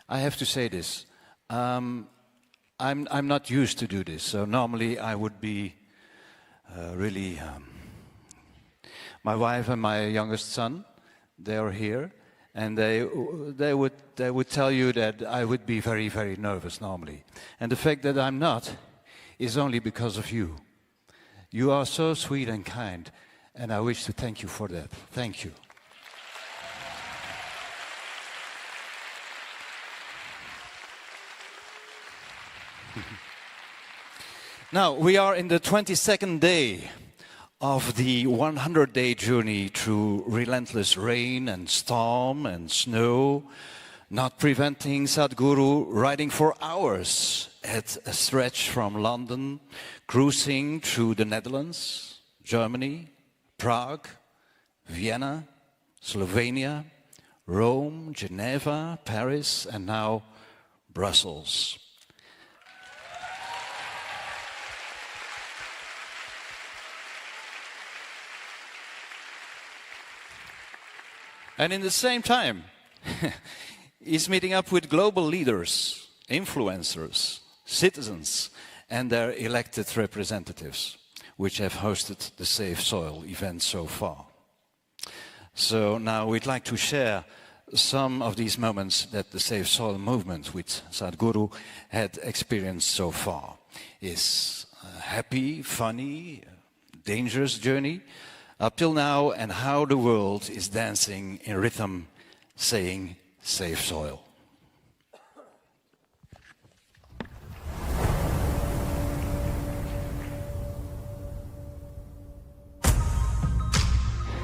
I have to say this. I'm not used to do this, so normally I would be really... my wife and my youngest son, they are here, and they would tell you that I would be very, very nervous normally. And the fact that I'm not is only because of you. You are so sweet and kind, and I wish to thank you for that. Thank you. Now, we are in the 22nd day of the 100-day journey through relentless rain and storm and snow, not preventing Sadhguru riding for hours at a stretch from London, cruising through the Netherlands, Germany, Prague, Vienna, Slovenia, Rome, Geneva, Paris, and now Brussels. And in the same time, he's meeting up with global leaders, influencers, citizens, and their elected representatives, which have hosted the Safe Soil event so far. So now we'd like to share some of these moments that the Safe Soil movement with Sadhguru had experienced so far. It's a happy, funny, dangerous journey up till now, and how the world is dancing in rhythm, saying, "Save soil."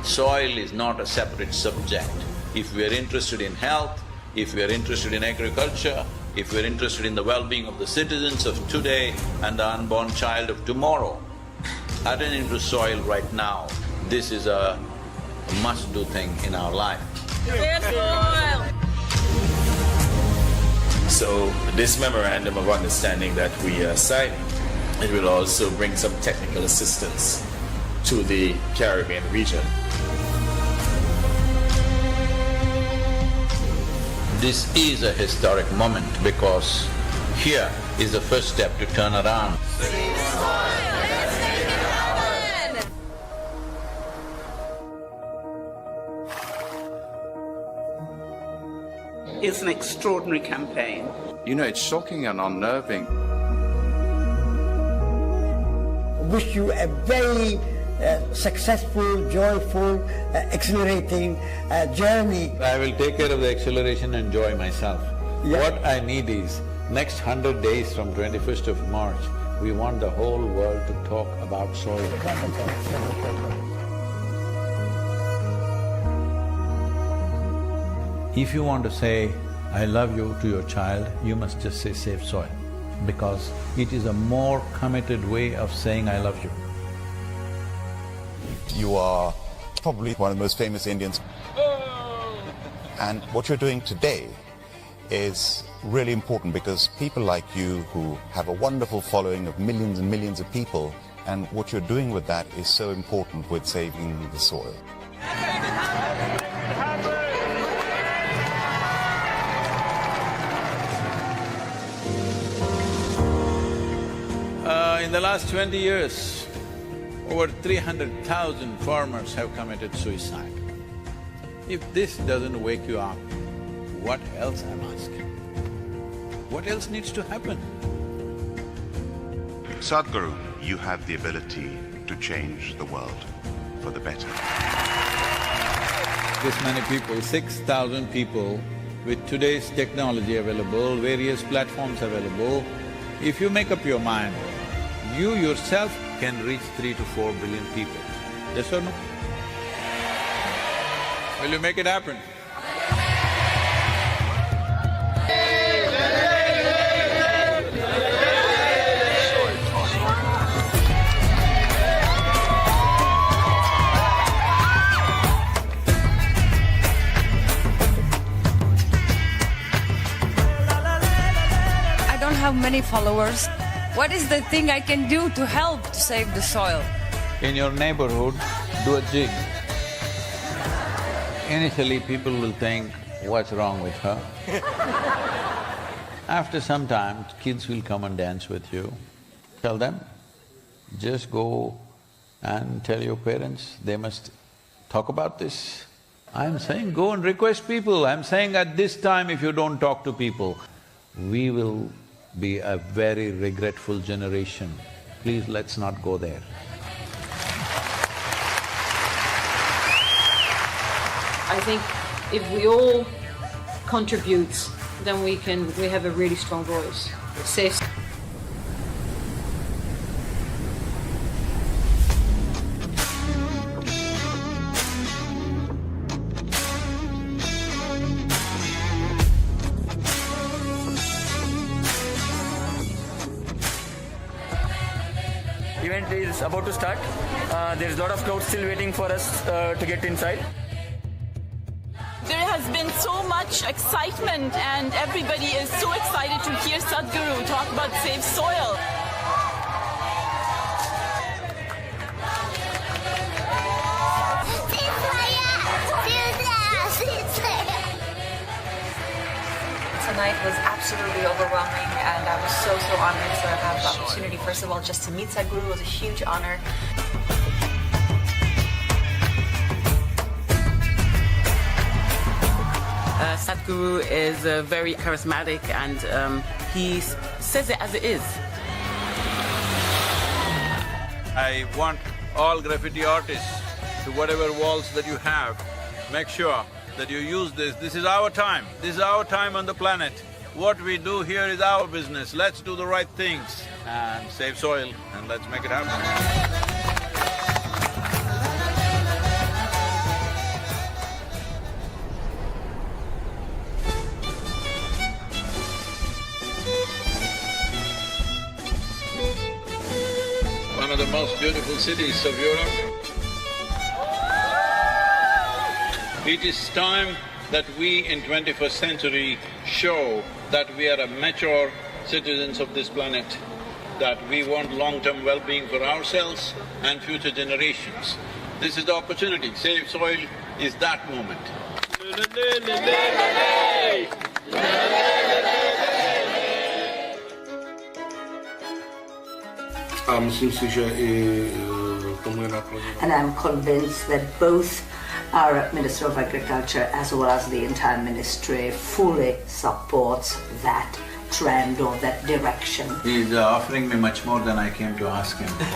Soil is not a separate subject. If we are interested in health, if we are interested in agriculture, if we are interested in the well-being of the citizens of today and the unborn child of tomorrow, attending to soil right now, this is a must-do thing in our life. So this memorandum of understanding that we are signing, it will also bring some technical assistance to the Caribbean region. This is a historic moment because here is the first step to turn around. It's an extraordinary campaign. You know, it's shocking and unnerving. Wish you a very successful, joyful, exhilarating journey. I will take care of the acceleration and joy myself. Yeah. What I need is, next 100 days from 21st of March, we want the whole world to talk about soil. If you want to say, "I love you" to your child, you must just say "save soil," because it is a more committed way of saying "I love you." You are probably one of the most famous Indians. And what you're doing today is really important because people like you who have a wonderful following of millions and millions of people, and what you're doing with that is so important with saving the soil. In the last 20 years, over 300,000 farmers have committed suicide. If this doesn't wake you up, what else I'm asking? What else needs to happen? Sadhguru, you have the ability to change the world for the better. This many people, 6,000 people, with today's technology available, various platforms available, if you make up your mind, you yourself can reach 3 to 4 billion people. Yes or no? Will you make it happen? I don't have many followers. What is the thing I can do to help to save the soil? In your neighborhood, do a jig. Initially, people will think, what's wrong with her? After some time, kids will come and dance with you. Tell them, just go and tell your parents, they must talk about this. I'm saying go and request people, I'm saying at this time if you don't talk to people, we will be a very regretful generation. Please, let's not go there. I think if we all contribute, then we have a really strong voice. CEST. Event is about to start. There's a lot of crowds still waiting for us to get inside. There has been so much excitement and everybody is so excited to hear Sadhguru talk about Save Soil. Tonight was absolutely overwhelming and I was so honored to have the opportunity. First of all, just to meet Sadhguru was a huge honor. Sadhguru is very charismatic and he says it as it is. I want all graffiti artists, to whatever walls that you have, make sure that you use this. This is our time. This is our time on the planet. What we do here is our business. Let's do the right things and save soil and let's make it happen. One of the most beautiful cities of Europe. It is time that we in 21st century show that we are a mature citizens of this planet, that we want long-term well-being for ourselves and future generations. This is the opportunity. Save Soil is that moment. And I'm convinced that both our Minister of Agriculture as well as the entire ministry fully supports that trend or that direction. He's offering me much more than I came to ask him for.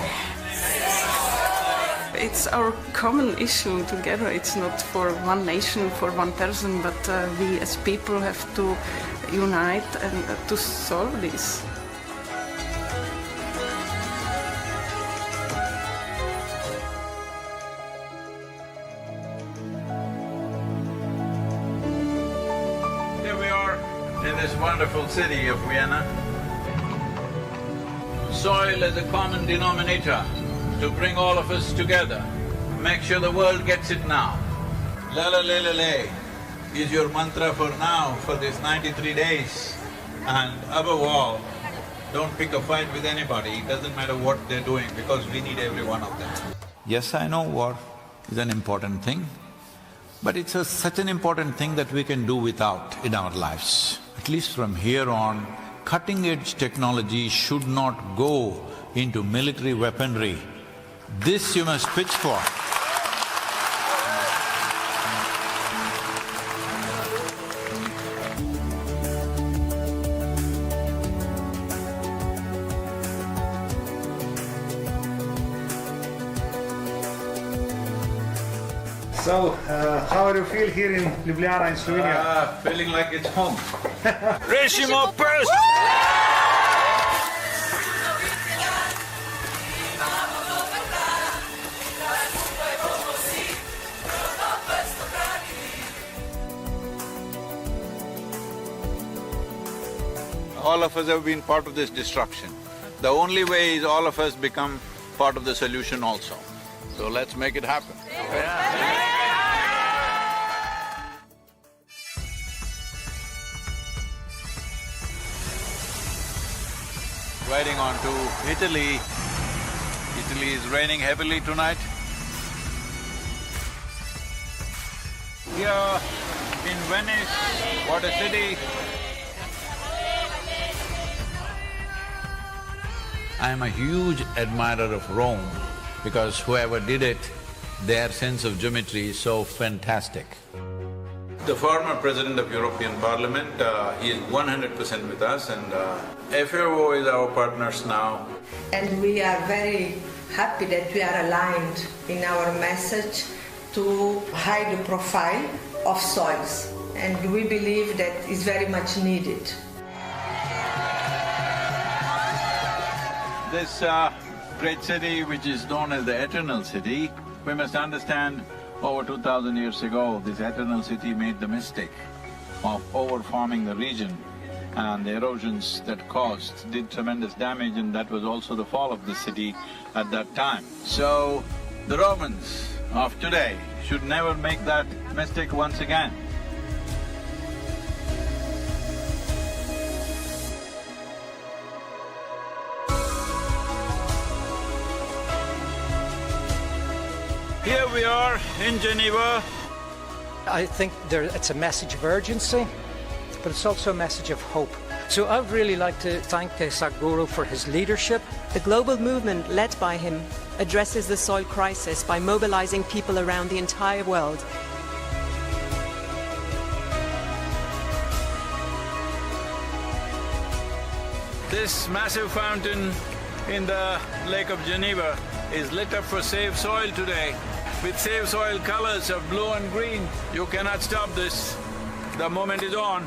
It's our common issue together. It's not for one nation, for one person, but we as people have to unite and to solve this. Here we are in this wonderful city of Vienna. Soil is a common denominator to bring all of us together. Make sure the world gets it now. La la la la la is your mantra for now, for these 93 days. And above all, don't pick a fight with anybody, it doesn't matter what they're doing because we need every one of them. Yes, I know war is an important thing, but it's such an important thing that we can do without in our lives. At least from here on, cutting-edge technology should not go into military weaponry. This you must pitch for. So, how do you feel here in Ljubljana in Slovenia? Feeling like it's home. Rešimo prst! All of us have been part of this destruction. The only way is all of us become part of the solution also. So let's make it happen. Riding on to Italy. Italy is raining heavily tonight. Here in Venice, what a city. I'm a huge admirer of Rome because whoever did it, their sense of geometry is so fantastic. The former president of European Parliament, he is 100% with us, and FAO is our partners now. And we are very happy that we are aligned in our message to high the profile of soils, and we believe that is very much needed. This great city, which is known as the Eternal City, we must understand over 2000 years ago, this Eternal City made the mistake of overfarming the region, and the erosions that caused did tremendous damage, and that was also the fall of the city at that time. So, the Romans of today should never make that mistake once again. Here we are in Geneva. I think it's a message of urgency, but it's also a message of hope. So I would really like to thank Sadhguru for his leadership. The global movement led by him addresses the soil crisis by mobilizing people around the entire world. This massive fountain in the Lake of Geneva is lit up for Save Soil today, with Save Soil colors of blue and green. You cannot stop this. The moment is on.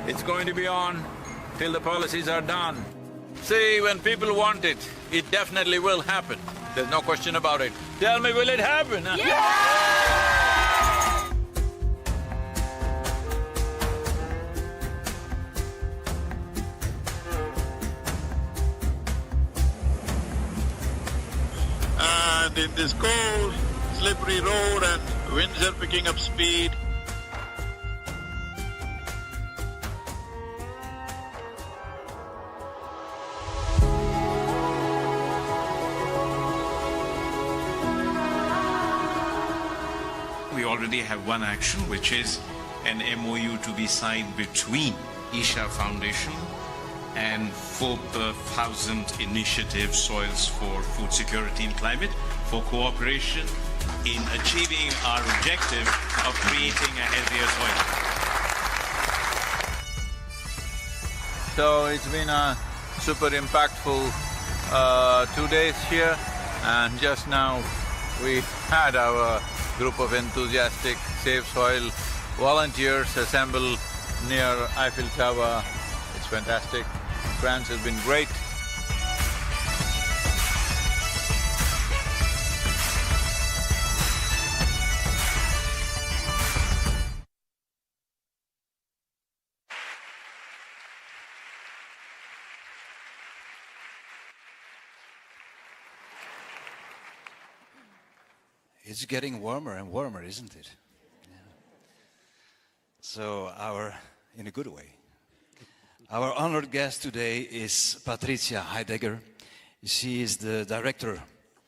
It's going to be on till the policies are done. See, when people want it, it definitely will happen. There's no question about it. Tell me, will it happen? Yeah! And in this cold, slippery road and winds are picking up speed. We already have one action, which is an MOU to be signed between Isha Foundation and 4,000 Initiative Soils for Food Security and Climate for cooperation in achieving our objective of creating a healthier soil. So it's been a super impactful 2 days here, and just now we had our group of enthusiastic Save Soil volunteers assemble near Eiffel Tower. It's fantastic. France has been great. It's getting warmer and warmer, isn't it? Yeah. So in a good way. Our honored guest today is Patrizia Heidegger. She is the Director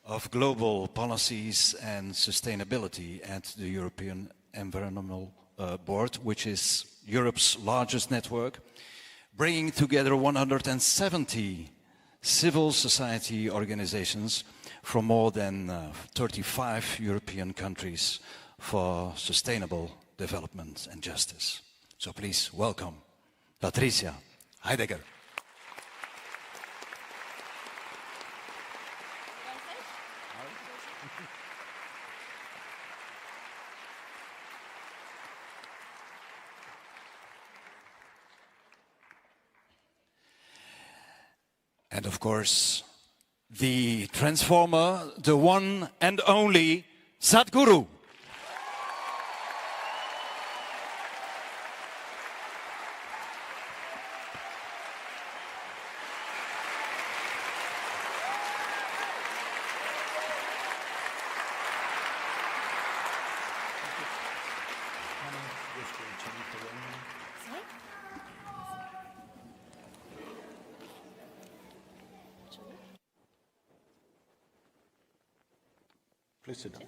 of Global Policies and Sustainability at the European Environmental Board, which is Europe's largest network, bringing together 170 civil society organizations from more than 35 European countries for sustainable development and justice. So please welcome Patrizia Heidegger. And of course, the transformer, the one and only Sadhguru. Please sit down.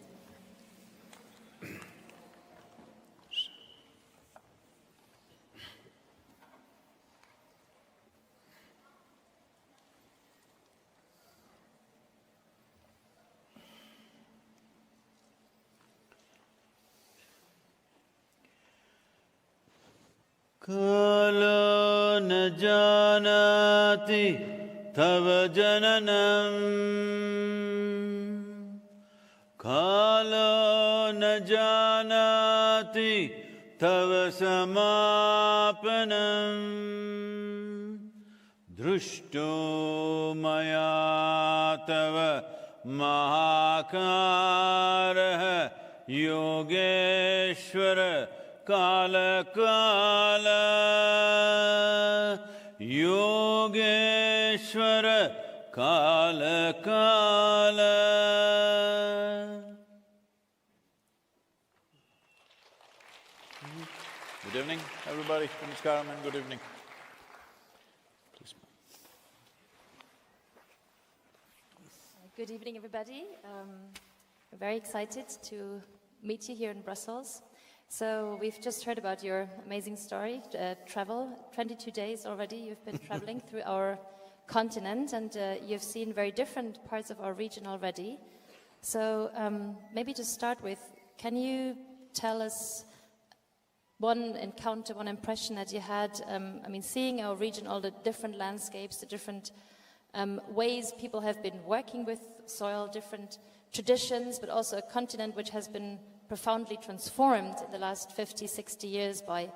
Kalo na janati tava jananam. Kalo na janati tava samapanam. Drushto maya tava mahakaraha yogeshvara kala kala. Yogeshvara kala kala. Good evening, everybody. Namaskaram and good evening. Please. Good evening, everybody. We're very excited to meet you here in Brussels. So we've just heard about your amazing story, travel. 22 days already you've been traveling through our continent, and you've seen very different parts of our region already. So maybe to start with, can you tell us one encounter, one impression that you had, seeing our region, all the different landscapes, the different ways people have been working with soil, different traditions, but also a continent which has been profoundly transformed in the last 50, 60 years by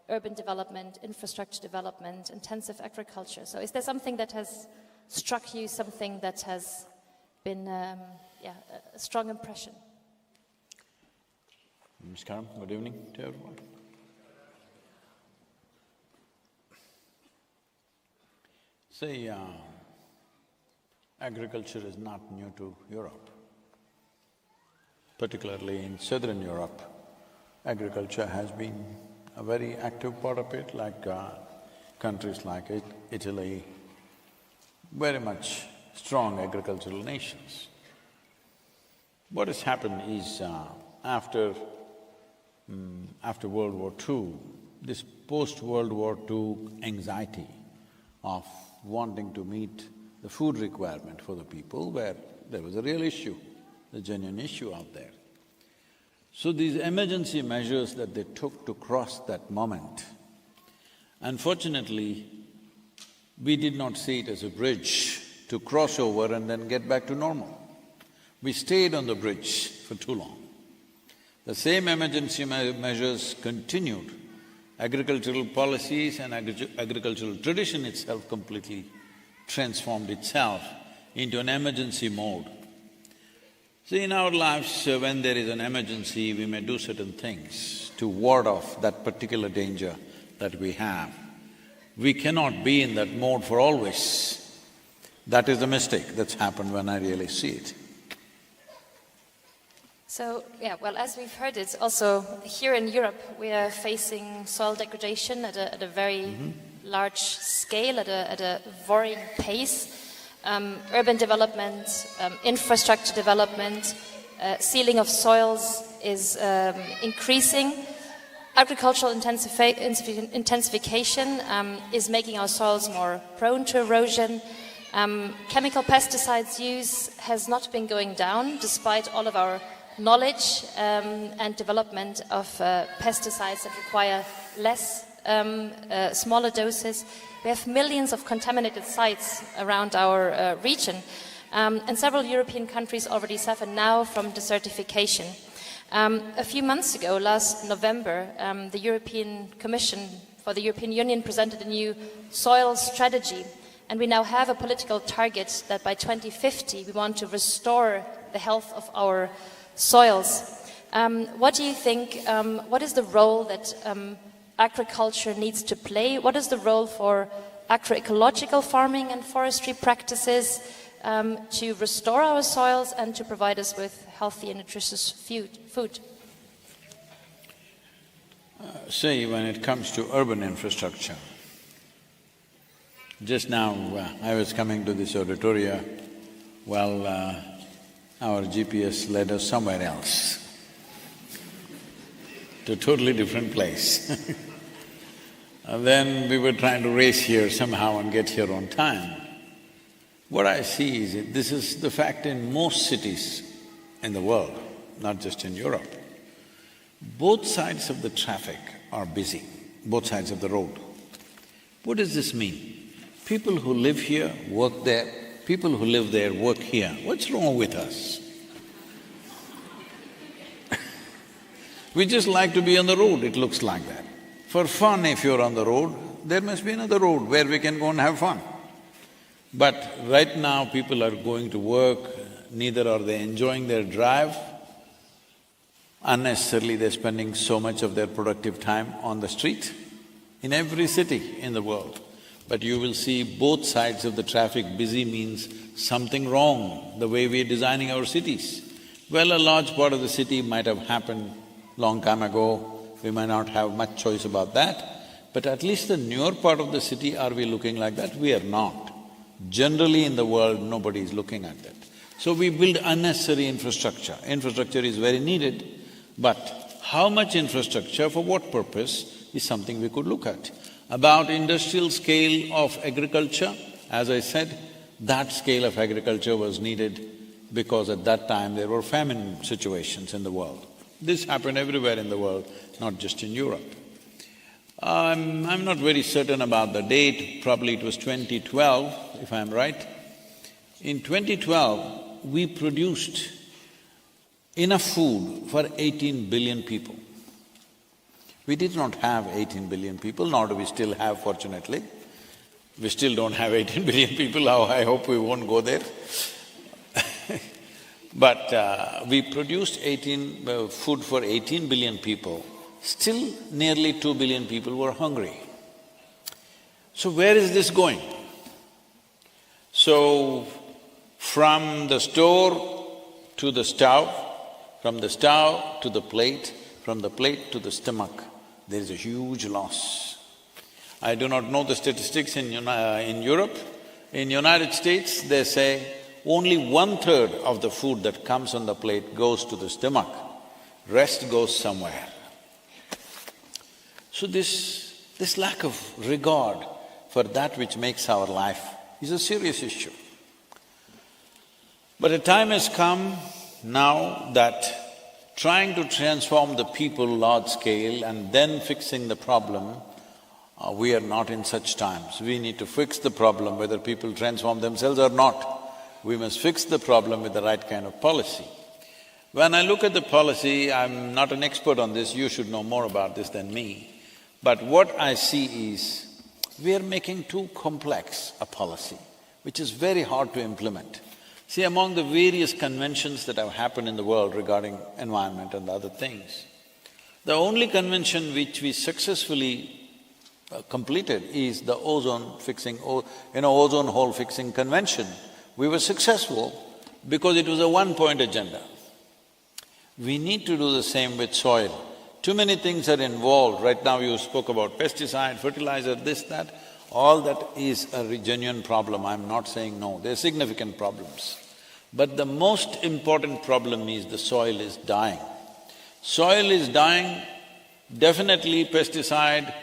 urban development, infrastructure development, intensive agriculture. So is there something that has struck you, something that has been a strong impression? Namaskaram, good evening to everyone. See, agriculture is not new to Europe. Particularly in southern Europe, agriculture has been a very active part of it, like countries like Italy, very much strong agricultural nations. What has happened is, after World War II, this post-World War II anxiety of wanting to meet the food requirement for the people, where there was a real issue, a genuine issue out there. So these emergency measures that they took to cross that moment, unfortunately, we did not see it as a bridge to cross over and then get back to normal. We stayed on the bridge for too long. The same emergency measures continued. Agricultural policies and agricultural tradition itself completely transformed itself into an emergency mode. See, in our lives, when there is an emergency, we may do certain things to ward off that particular danger that we have. We cannot be in that mode for always. That is the mistake that's happened when I really see it. So, as we've heard, it's also here in Europe we are facing soil degradation at a very large scale, at a worrying pace. Urban development, infrastructure development, sealing of soils is increasing. Agricultural intensification is making our soils more prone to erosion. Chemical pesticides use has not been going down despite all of our knowledge and development of pesticides that require less, smaller doses. We have millions of contaminated sites around our region, and several European countries already suffer now from desertification. A few months ago, last November, the European Commission for the European Union presented a new soil strategy, and we now have a political target that by 2050 we want to restore the health of our soils. What do you think, what is the role that agriculture needs to play? What is the role for agroecological farming and forestry practices to restore our soils and to provide us with healthy and nutritious food? See, when it comes to urban infrastructure, just now I was coming to this auditorium, our GPS led us somewhere else, to a totally different place. And then we were trying to race here somehow and get here on time. What I see is this is the fact in most cities in the world, not just in Europe. Both sides of the traffic are busy. both sides of the road. What does this mean? People who live here, work there, people who live there, work here. What's wrong with us? We just like to be on the road, it looks like that. For fun, if you're on the road, there must be another road where we can go and have fun. But right now, people are going to work, neither are they enjoying their drive. Unnecessarily, they're spending so much of their productive time on the street in every city in the world. But you will see both sides of the traffic. Busy means something wrong, the way we're designing our cities. Well, a large part of the city might have happened long time ago, we might not have much choice about that, but at least the newer part of the city, are we looking like that? We are not. Generally in the world, nobody is looking at that. So we build unnecessary infrastructure. Infrastructure is very needed, but how much infrastructure, for what purpose, is something we could look at. About industrial scale of agriculture, as I said, that scale of agriculture was needed because at that time there were famine situations in the world. This happened everywhere in the world, not just in Europe. I'm not very certain about the date, probably it was 2012, if I'm right. In 2012, we produced enough food for 18 billion people. We did not have 18 billion people, nor do we still have, fortunately. We still don't have 18 billion people, I hope we won't go there. But we produced food for 18 billion people, still nearly 2 billion people were hungry. So where is this going? So, from the store to the stove, from the stove to the plate, from the plate to the stomach, there is a huge loss. I do not know the statistics in Europe. In United States, they say only 1/3 of the food that comes on the plate goes to the stomach, rest goes somewhere. So this lack of regard for that which makes our life is a serious issue. But a time has come now that trying to transform the people large scale and then fixing the problem, we are not in such times. We need to fix the problem whether people transform themselves or not. We must fix the problem with the right kind of policy. When I look at the policy, I'm not an expert on this, you should know more about this than me. But what I see is, we are making too complex a policy, which is very hard to implement. See, among the various conventions that have happened in the world regarding environment and other things, the only convention which we successfully completed is the ozone hole fixing convention. We were successful because it was a one-point agenda. We need to do the same with soil. Too many things are involved. Right now you spoke about pesticide, fertilizer, this, that. All that is a genuine problem, I'm not saying no, there are significant problems. But the most important problem is the soil is dying. Soil is dying, definitely pesticide,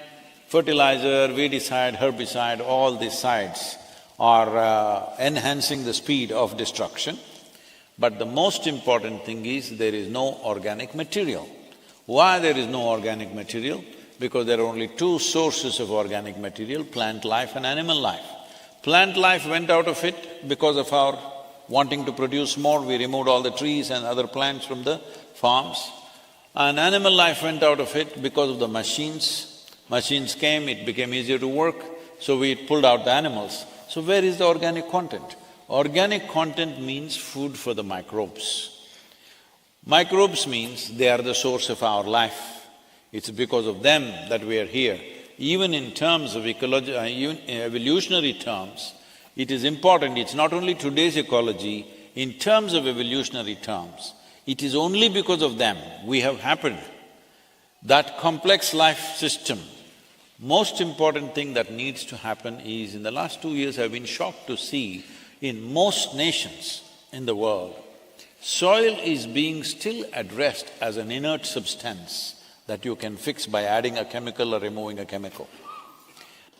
fertilizer, weedicide, herbicide, all these sides are enhancing the speed of destruction. But the most important thing is there is no organic material. Why there is no organic material? Because there are only two sources of organic material, plant life and animal life. Plant life went out of it because of our wanting to produce more, we removed all the trees and other plants from the farms. And animal life went out of it because of the machines. Machines came, it became easier to work, so we pulled out the animals. So where is the organic content? Organic content means food for the microbes. Microbes means they are the source of our life. It's because of them that we are here. Even in terms of evolutionary terms, it is important, it's not only today's ecology, in terms of evolutionary terms, it is only because of them we have happened. That complex life system, most important thing that needs to happen is, in the last 2 years I've been shocked to see in most nations in the world, soil is being still addressed as an inert substance that you can fix by adding a chemical or removing a chemical.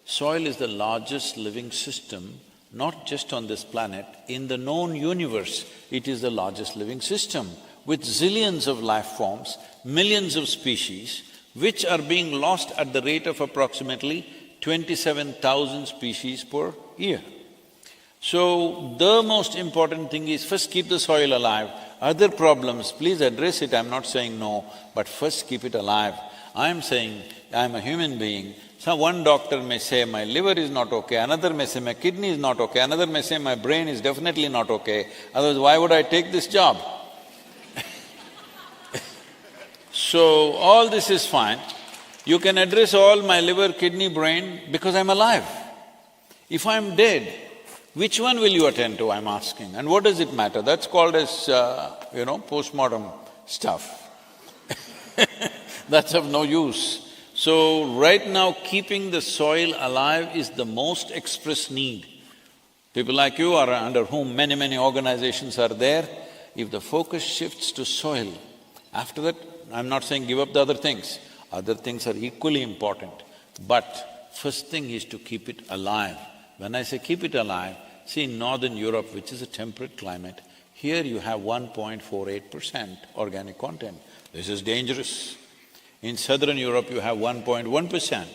Soil is the largest living system, not just on this planet, in the known universe, it is the largest living system with zillions of life forms, millions of species, which are being lost at the rate of approximately 27,000 species per year. So, the most important thing is first keep the soil alive. Other problems, please address it, I'm not saying no, but first keep it alive. I'm saying, I'm a human being. So one doctor may say my liver is not okay, another may say my kidney is not okay, another may say my brain is definitely not okay, otherwise why would I take this job? So, all this is fine. You can address all my liver, kidney, brain because I'm alive. If I'm dead, which one will you attend to, I'm asking, and what does it matter? That's called as, postmortem stuff. That's of no use. So, right now keeping the soil alive is the most expressed need. People like you are under whom many organizations are there. If the focus shifts to soil, after that, I'm not saying give up the other things. Other things are equally important. But first thing is to keep it alive. When I say keep it alive, see in Northern Europe, which is a temperate climate, here you have 1.48% organic content. This is dangerous. In Southern Europe, you have 1.1%.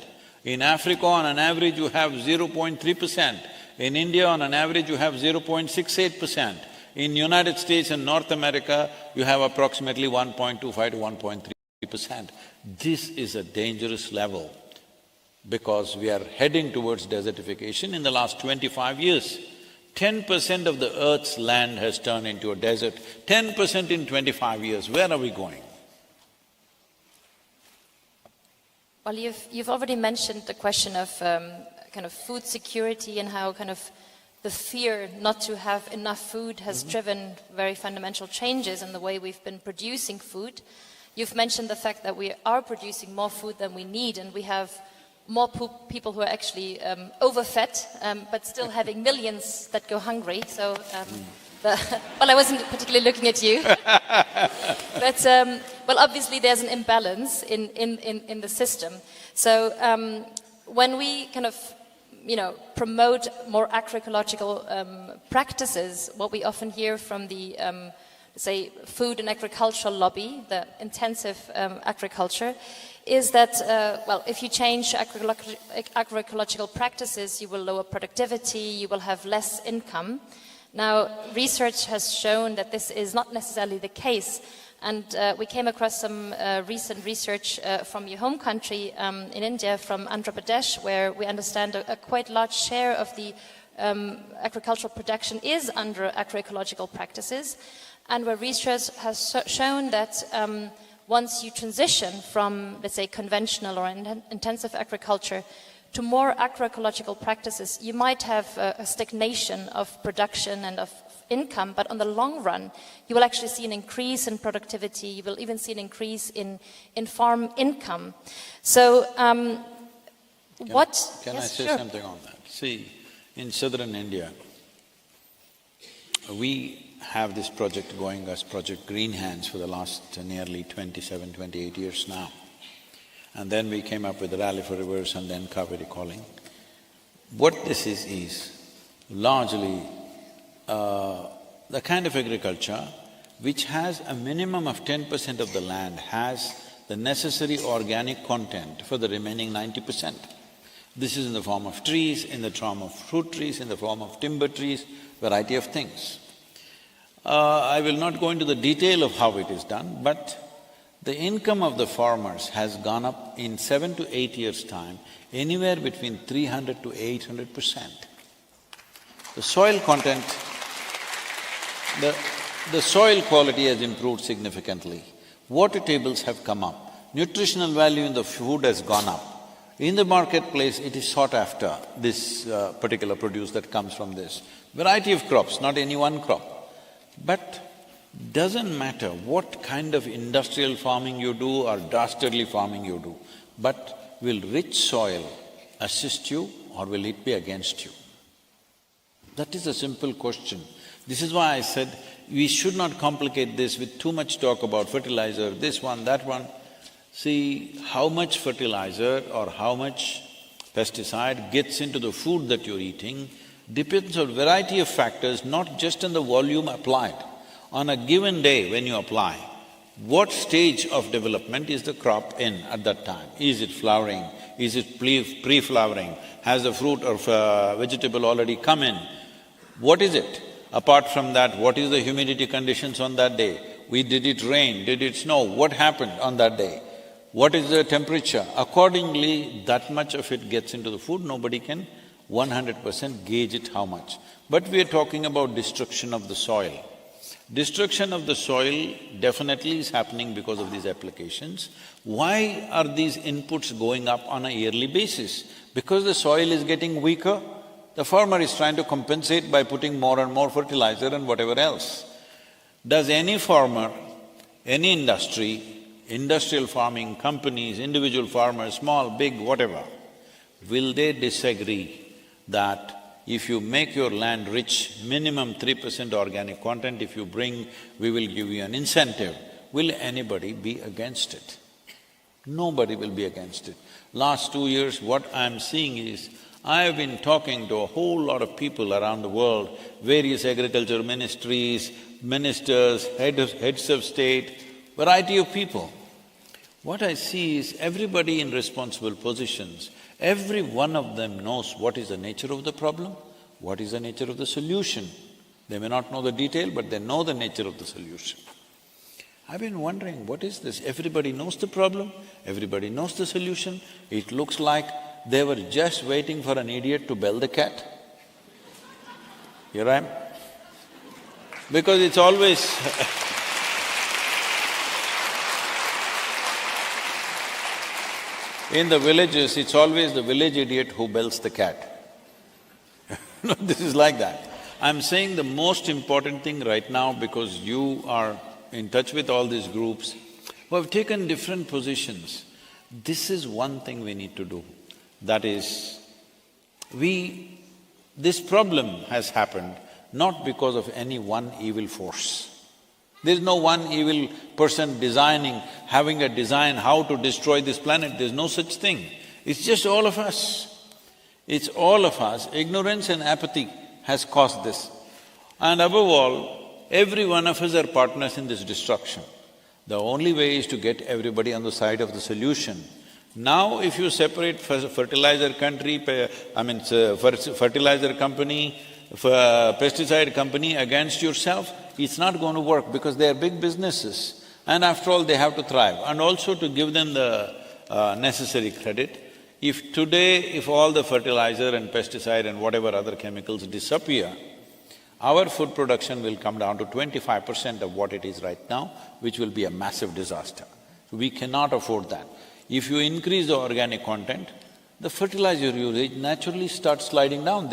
In Africa, on an average, you have 0.3%. In India, on an average, you have 0.68%. In United States and North America, you have approximately 1.25 to 1.3%. This is a dangerous level because we are heading towards desertification. In the last 25 years, 10% of the earth's land has turned into a desert. 10% in 25 years, where are we going? Well, you've already mentioned the question of kind of food security and how kind of the fear not to have enough food has driven very fundamental changes in the way we've been producing food. You've mentioned the fact that we are producing more food than we need, and we have more people who are actually overfed, but still having millions that go hungry. So, well, I wasn't particularly looking at you, but well, obviously there's an imbalance in the system. So when we kind of promote more agroecological practices, what we often hear from the say food and agricultural lobby, the intensive agriculture, is that, well, if you change agroecological practices, you will lower productivity, you will have less income. Now, research has shown that this is not necessarily the case, and we came across some recent research from your home country in India, from Andhra Pradesh, where we understand a quite large share of the agricultural production is under agroecological practices, and where research has shown that once you transition from, let's say, conventional or intensive agriculture to more agroecological practices, you might have a stagnation of production and of income, but on the long run, you will actually see an increase in productivity, you will even see an increase in farm income. So, Can I say something on that? See, in southern India, we have this project going as Project Green Hands for the last nearly 27, 28 years now. And then we came up with the Rally for Rivers and then Kaveri Calling. What this is largely the kind of agriculture which has a minimum of 10% of the land has the necessary organic content for the remaining 90%. This is in the form of trees, in the form of fruit trees, in the form of timber trees, variety of things. I will not go into the detail of how it is done, but the income of the farmers has gone up in 7 to 8 years' time, anywhere between 300 to 800%. The soil content, the soil quality has improved significantly. Water tables have come up. Nutritional value in the food has gone up. In the marketplace, it is sought after, this particular produce that comes from this. Variety of crops, not any one crop. But doesn't matter what kind of industrial farming you do or dastardly farming you do, but will rich soil assist you or will it be against you? That is a simple question. This is why I said we should not complicate this with too much talk about fertilizer, this one, that one. See, how much fertilizer or how much pesticide gets into the food that you're eating depends on a variety of factors, not just on the volume applied. On a given day when you apply, What stage of development is the crop in at that time? Is it flowering? Is it pre-flowering? Has the fruit or vegetable already come in? What is it? Apart from that, what is the humidity conditions on that day? Did it rain? Did it snow? What happened on that day? What is the temperature? Accordingly, that much of it gets into the food, nobody can 100% gauge it how much. But we are talking about destruction of the soil. Destruction of the soil definitely is happening because of these applications. Why are these inputs going up on a yearly basis? Because the soil is getting weaker. The farmer is trying to compensate by putting more and more fertilizer and whatever else. Does any farmer, any industry, industrial farming companies, individual farmers, small, big, whatever, will they disagree that if you make your land rich, minimum 3% organic content, if you bring, we will give you an incentive? Will anybody be against it? Nobody will be against it. Last 2 years, what I'm seeing is, I have been talking to a whole lot of people around the world, various agriculture ministries, ministers, heads of state, variety of people. What I see is everybody in responsible positions, every one of them knows what is the nature of the problem, what is the nature of the solution. They may not know the detail, but they know the nature of the solution. I've been wondering, what is this? Everybody knows the problem, everybody knows the solution. It looks like they were just waiting for an idiot to bell the cat. Here I am. Because it's always in the villages, it's always the village idiot who bells the cat. No, this is like that. I'm saying the most important thing right now, because you are in touch with all these groups who have taken different positions, this is one thing we need to do. That is, this problem has happened not because of any one evil force. There's no one evil person having a design how to destroy this planet, there's no such thing. It's just all of us. It's all of us. Ignorance and apathy has caused this. And above all, every one of us are partners in this destruction. The only way is to get everybody on the side of the solution. Now if you separate fertilizer company, pesticide company against yourself, it's not going to work because they are big businesses and after all they have to thrive. And also to give them the necessary credit, if all the fertilizer and pesticide and whatever other chemicals disappear, our food production will come down to 25% of what it is right now, which will be a massive disaster. We cannot afford that. If you increase the organic content, the fertilizer usage naturally starts sliding down.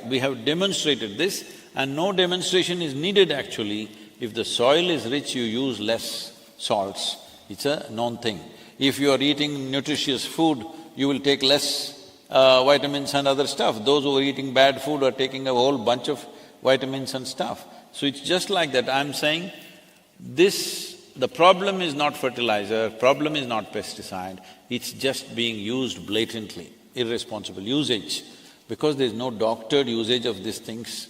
We have demonstrated this, and no demonstration is needed actually. If the soil is rich, you use less salts. It's a known thing. If you are eating nutritious food, you will take less vitamins and other stuff. Those who are eating bad food are taking a whole bunch of vitamins and stuff. So it's just like that. I'm saying the problem is not fertilizer, problem is not pesticide, it's just being used blatantly, irresponsible usage, because there's no doctored usage of these things.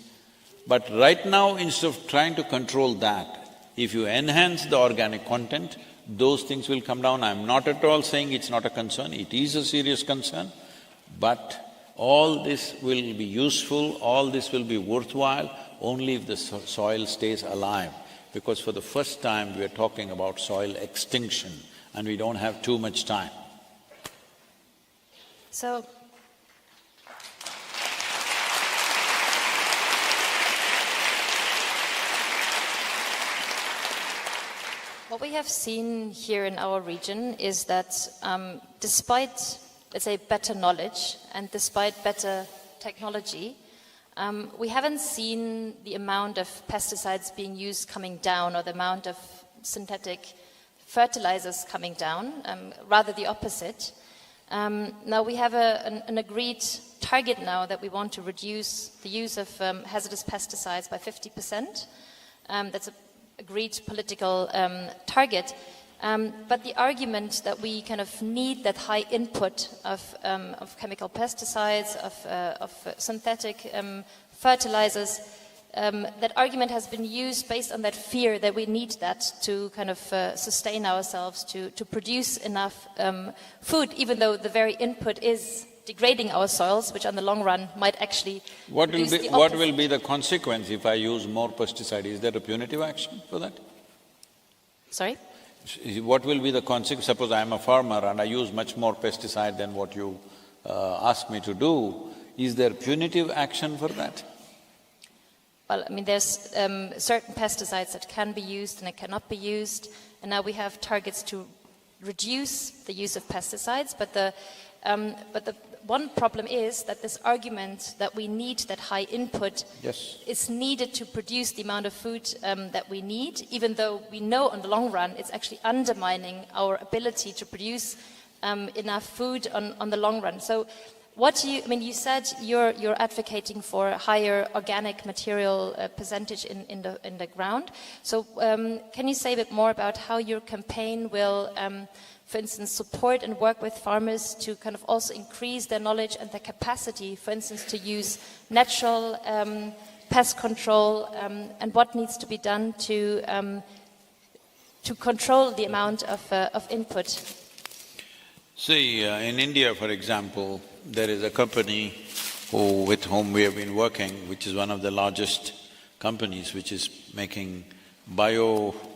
But right now, instead of trying to control that, if you enhance the organic content, those things will come down. I'm not at all saying it's not a concern, it is a serious concern, but all this will be useful, all this will be worthwhile only if the soil stays alive. Because for the first time we are talking about soil extinction and we don't have too much time. So, what we have seen here in our region is that despite, let's say, better knowledge and despite better technology, we haven't seen the amount of pesticides being used coming down or the amount of synthetic fertilizers coming down, rather the opposite. Now we have an agreed target now that we want to reduce the use of hazardous pesticides by 50%. That's an agreed political target. But the argument that we kind of need that high input of chemical pesticides, of synthetic fertilizers, that argument has been used based on that fear that we need that to kind of sustain ourselves, to produce enough food, even though the very input is degrading our soils, which on the long run might actually What produce will be the consequence if I use more pesticide? Is there a punitive action for that? Sorry? What will be the consequence? Suppose I am a farmer and I use much more pesticide than what you ask me to do. Is there punitive action for that? Well, I mean, there's certain pesticides that can be used and that cannot be used, and now we have targets to reduce the use of pesticides, but the one problem is that this argument that we need that high input is needed to produce the amount of food that we need, even though we know on the long run it's actually undermining our ability to produce enough food on the long run. So you said you're advocating for a higher organic material percentage in the ground. So can you say a bit more about how your campaign will for instance, support and work with farmers to kind of also increase their knowledge and their capacity, for instance, to use natural pest control, and what needs to be done to control the amount of input? See, in India, for example, there is a company with whom we have been working, which is one of the largest companies, which is making biopesticides,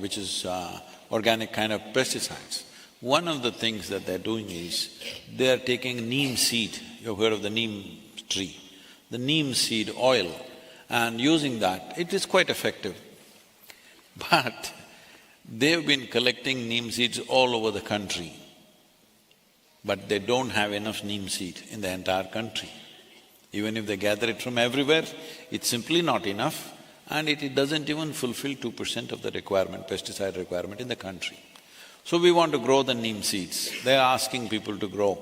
which is organic kind of pesticides. One of the things that they're doing is, they're taking neem seed, you've heard of the neem tree, the neem seed oil, and using that. It is quite effective. But they've been collecting neem seeds all over the country, but they don't have enough neem seed in the entire country. Even if they gather it from everywhere, it's simply not enough, and it doesn't even fulfill 2% of the requirement, pesticide requirement in the country. So we want to grow the neem seeds. They're asking people to grow,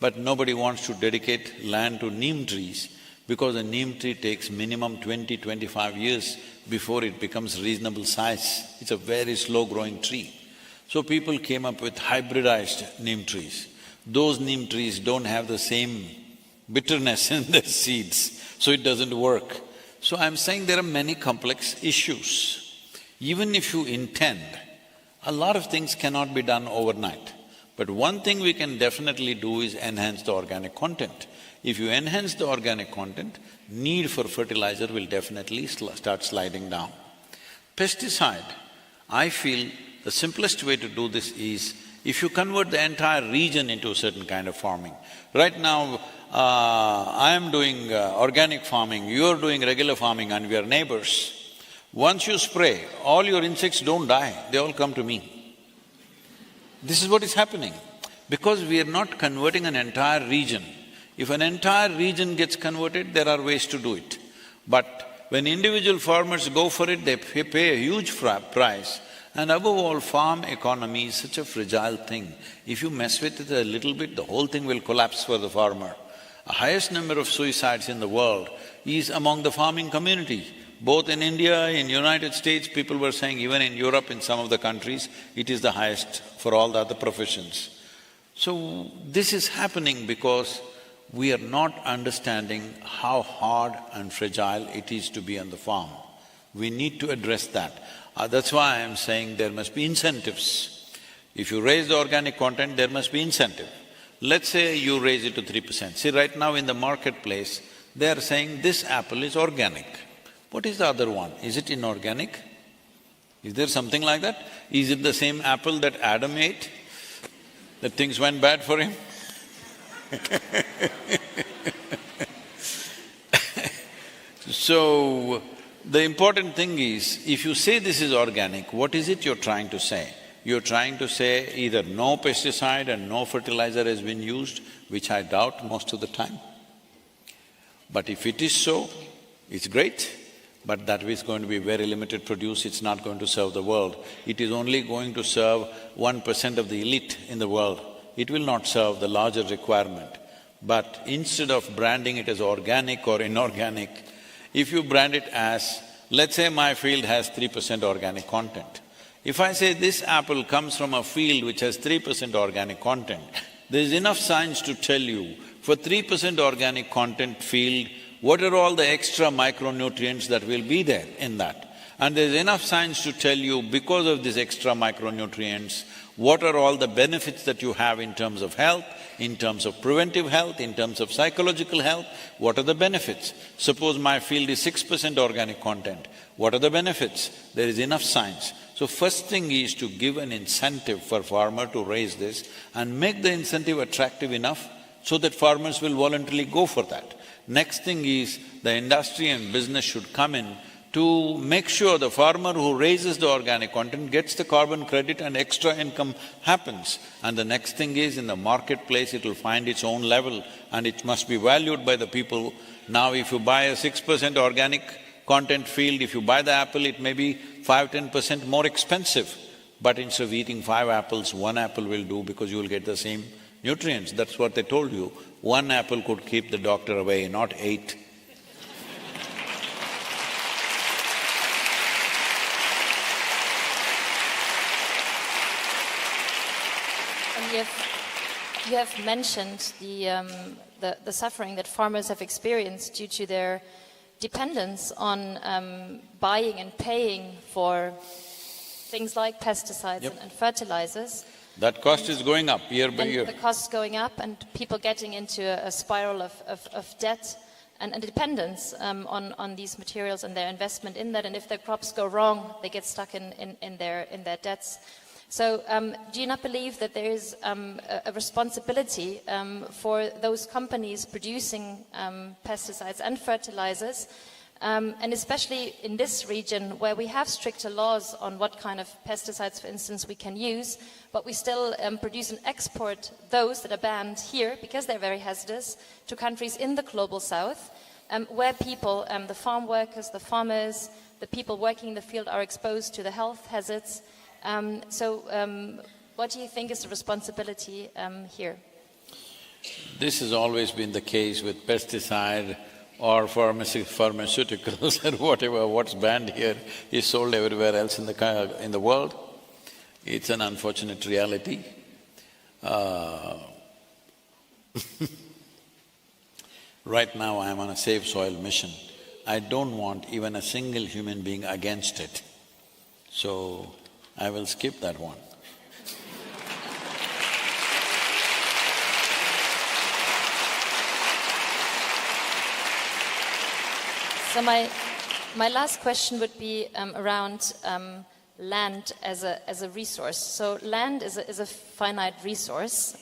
but nobody wants to dedicate land to neem trees because a neem tree takes minimum 20–25 years before it becomes reasonable size. It's a very slow-growing tree. So people came up with hybridized neem trees. Those neem trees don't have the same bitterness in their seeds, so it doesn't work. So I'm saying there are many complex issues. Even if you intend, a lot of things cannot be done overnight. But one thing we can definitely do is enhance the organic content. If you enhance the organic content, need for fertilizer will definitely start sliding down. Pesticide, I feel the simplest way to do this is, if you convert the entire region into a certain kind of farming. Right now, I am doing organic farming, you're doing regular farming, and we are neighbors. Once you spray, all your insects don't die, they all come to me. This is what is happening, because we are not converting an entire region. If an entire region gets converted, there are ways to do it. But when individual farmers go for it, they pay a huge price. And above all, farm economy is such a fragile thing. If you mess with it a little bit, the whole thing will collapse for the farmer. The highest number of suicides in the world is among the farming community. Both in India, in United States, people were saying, even in Europe, in some of the countries, it is the highest for all the other professions. So, this is happening because we are not understanding how hard and fragile it is to be on the farm. We need to address that. That's why I'm saying there must be incentives. If you raise the organic content, there must be incentive. Let's say you raise it to 3%. See, right now in the marketplace, they are saying this apple is organic. What is the other one? Is it inorganic? Is there something like that? Is it the same apple that Adam ate, that things went bad for him? So, the important thing is, if you say this is organic, what is it you're trying to say? You're trying to say either no pesticide and no fertilizer has been used, which I doubt most of the time. But if it is so, it's great, but that is going to be very limited produce, it's not going to serve the world. It is only going to serve 1% of the elite in the world. It will not serve the larger requirement. But instead of branding it as organic or inorganic, if you brand it as, let's say my field has 3% organic content. If I say this apple comes from a field which has 3% organic content, there is enough science to tell you For 3% organic content field, what are all the extra micronutrients that will be there in that? And there's enough science to tell you, because of these extra micronutrients, what are all the benefits that you have in terms of health, in terms of preventive health, in terms of psychological health, what are the benefits? Suppose my field is 6% organic content, what are the benefits? There is enough science. So first thing is to give an incentive for farmer to raise this and make the incentive attractive enough so that farmers will voluntarily go for that. Next thing is the industry and business should come in to make sure the farmer who raises the organic content gets the carbon credit and extra income happens. And the next thing is, in the marketplace, it'll find its own level and it must be valued by the people. Now if you buy a 6% organic content field, if you buy the apple, it may be 5–10% more expensive. But instead of eating 5 apples, 1 apple will do because you will get the same nutrients. That's what they told you. 1 apple could keep the doctor away, not 8. You have mentioned the suffering that farmers have experienced due to their dependence on buying and paying for things like pesticides and fertilizers. That cost is going up year by year. The cost is going up and people getting into a spiral of debt and dependence on these materials and their investment in that. And if their crops go wrong, they get stuck in their debts. So do you not believe that there is a responsibility for those companies producing pesticides and fertilizers, and especially in this region where we have stricter laws on what kind of pesticides, for instance, we can use, but we still produce and export those that are banned here because they're very hazardous to countries in the global south, where people, the farm workers, the farmers, the people working in the field are exposed to the health hazards. What do you think is the responsibility here? This has always been the case with pesticide or pharmaceuticals or whatever. What's banned here is sold everywhere else in the world. It's an unfortunate reality. Right now I am on a Save Soil mission. I don't want even a single human being against it. So I will skip that one. So my last question would be around land as a resource. So land is a finite resource.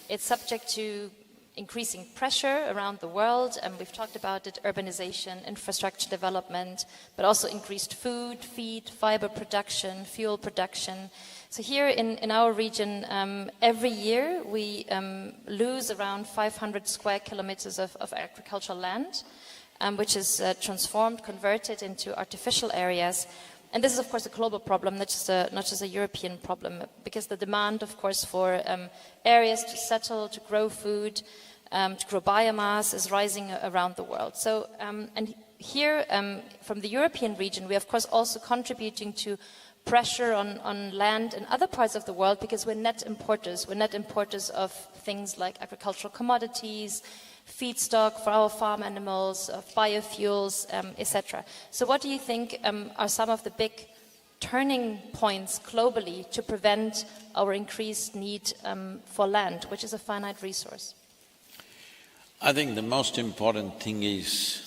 It's subject to increasing pressure around the world, and we've talked about it, urbanization, infrastructure development, but also increased food, feed, fiber production, fuel production. So here in our region, every year we lose around 500 square kilometers of agricultural land, which is transformed, converted into artificial areas. And this is, of course, a global problem, not just a European problem, because the demand, of course, for areas to settle, to grow food, to grow biomass is rising around the world. So, and here, from the European region, we are, of course, also contributing to pressure on land in other parts of the world because we're net importers. We're net importers of things like agricultural commodities, feedstock for our farm animals, of biofuels, etc. So what do you think are some of the big turning points globally to prevent our increased need for land, which is a finite resource? I think the most important thing is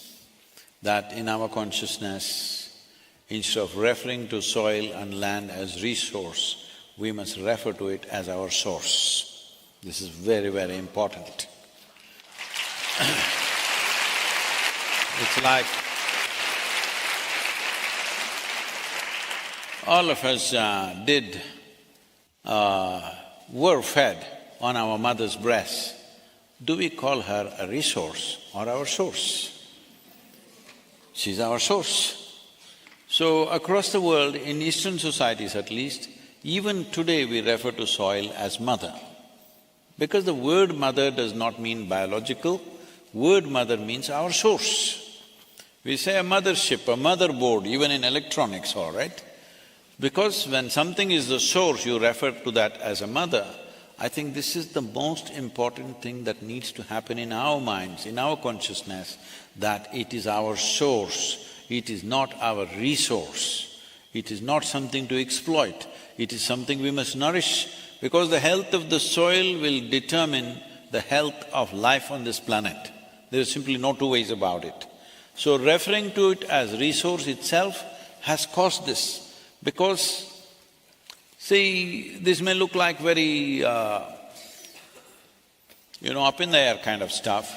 that in our consciousness, instead of referring to soil and land as resource, we must refer to it as our source. This is very, very important. It's like all of us were fed on our mother's breast. Do we call her a resource or our source? She's our source. So across the world, in Eastern societies at least, even today we refer to soil as mother. Because the word mother does not mean biological, word mother means our source. We say a mothership, a motherboard, even in electronics, all right? Because when something is the source, you refer to that as a mother, I think this is the most important thing that needs to happen in our minds, in our consciousness, that it is our source, it is not our resource, it is not something to exploit, it is something we must nourish, because the health of the soil will determine the health of life on this planet. There is simply no two ways about it. So referring to it as resource itself has caused this, because see, this may look like very, up in the air kind of stuff,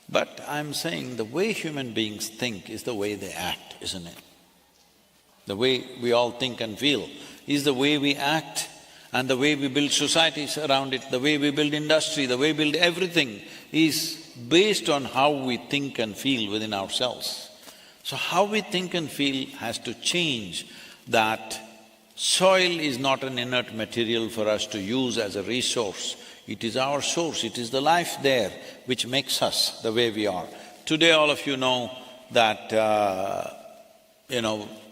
but I'm saying the way human beings think is the way they act, isn't it? The way we all think and feel is the way we act, and the way we build societies around it, the way we build industry, the way we build everything is based on how we think and feel within ourselves. So how we think and feel has to change. That soil is not an inert material for us to use as a resource. It is our source, it is the life there which makes us the way we are. Today all of you know that,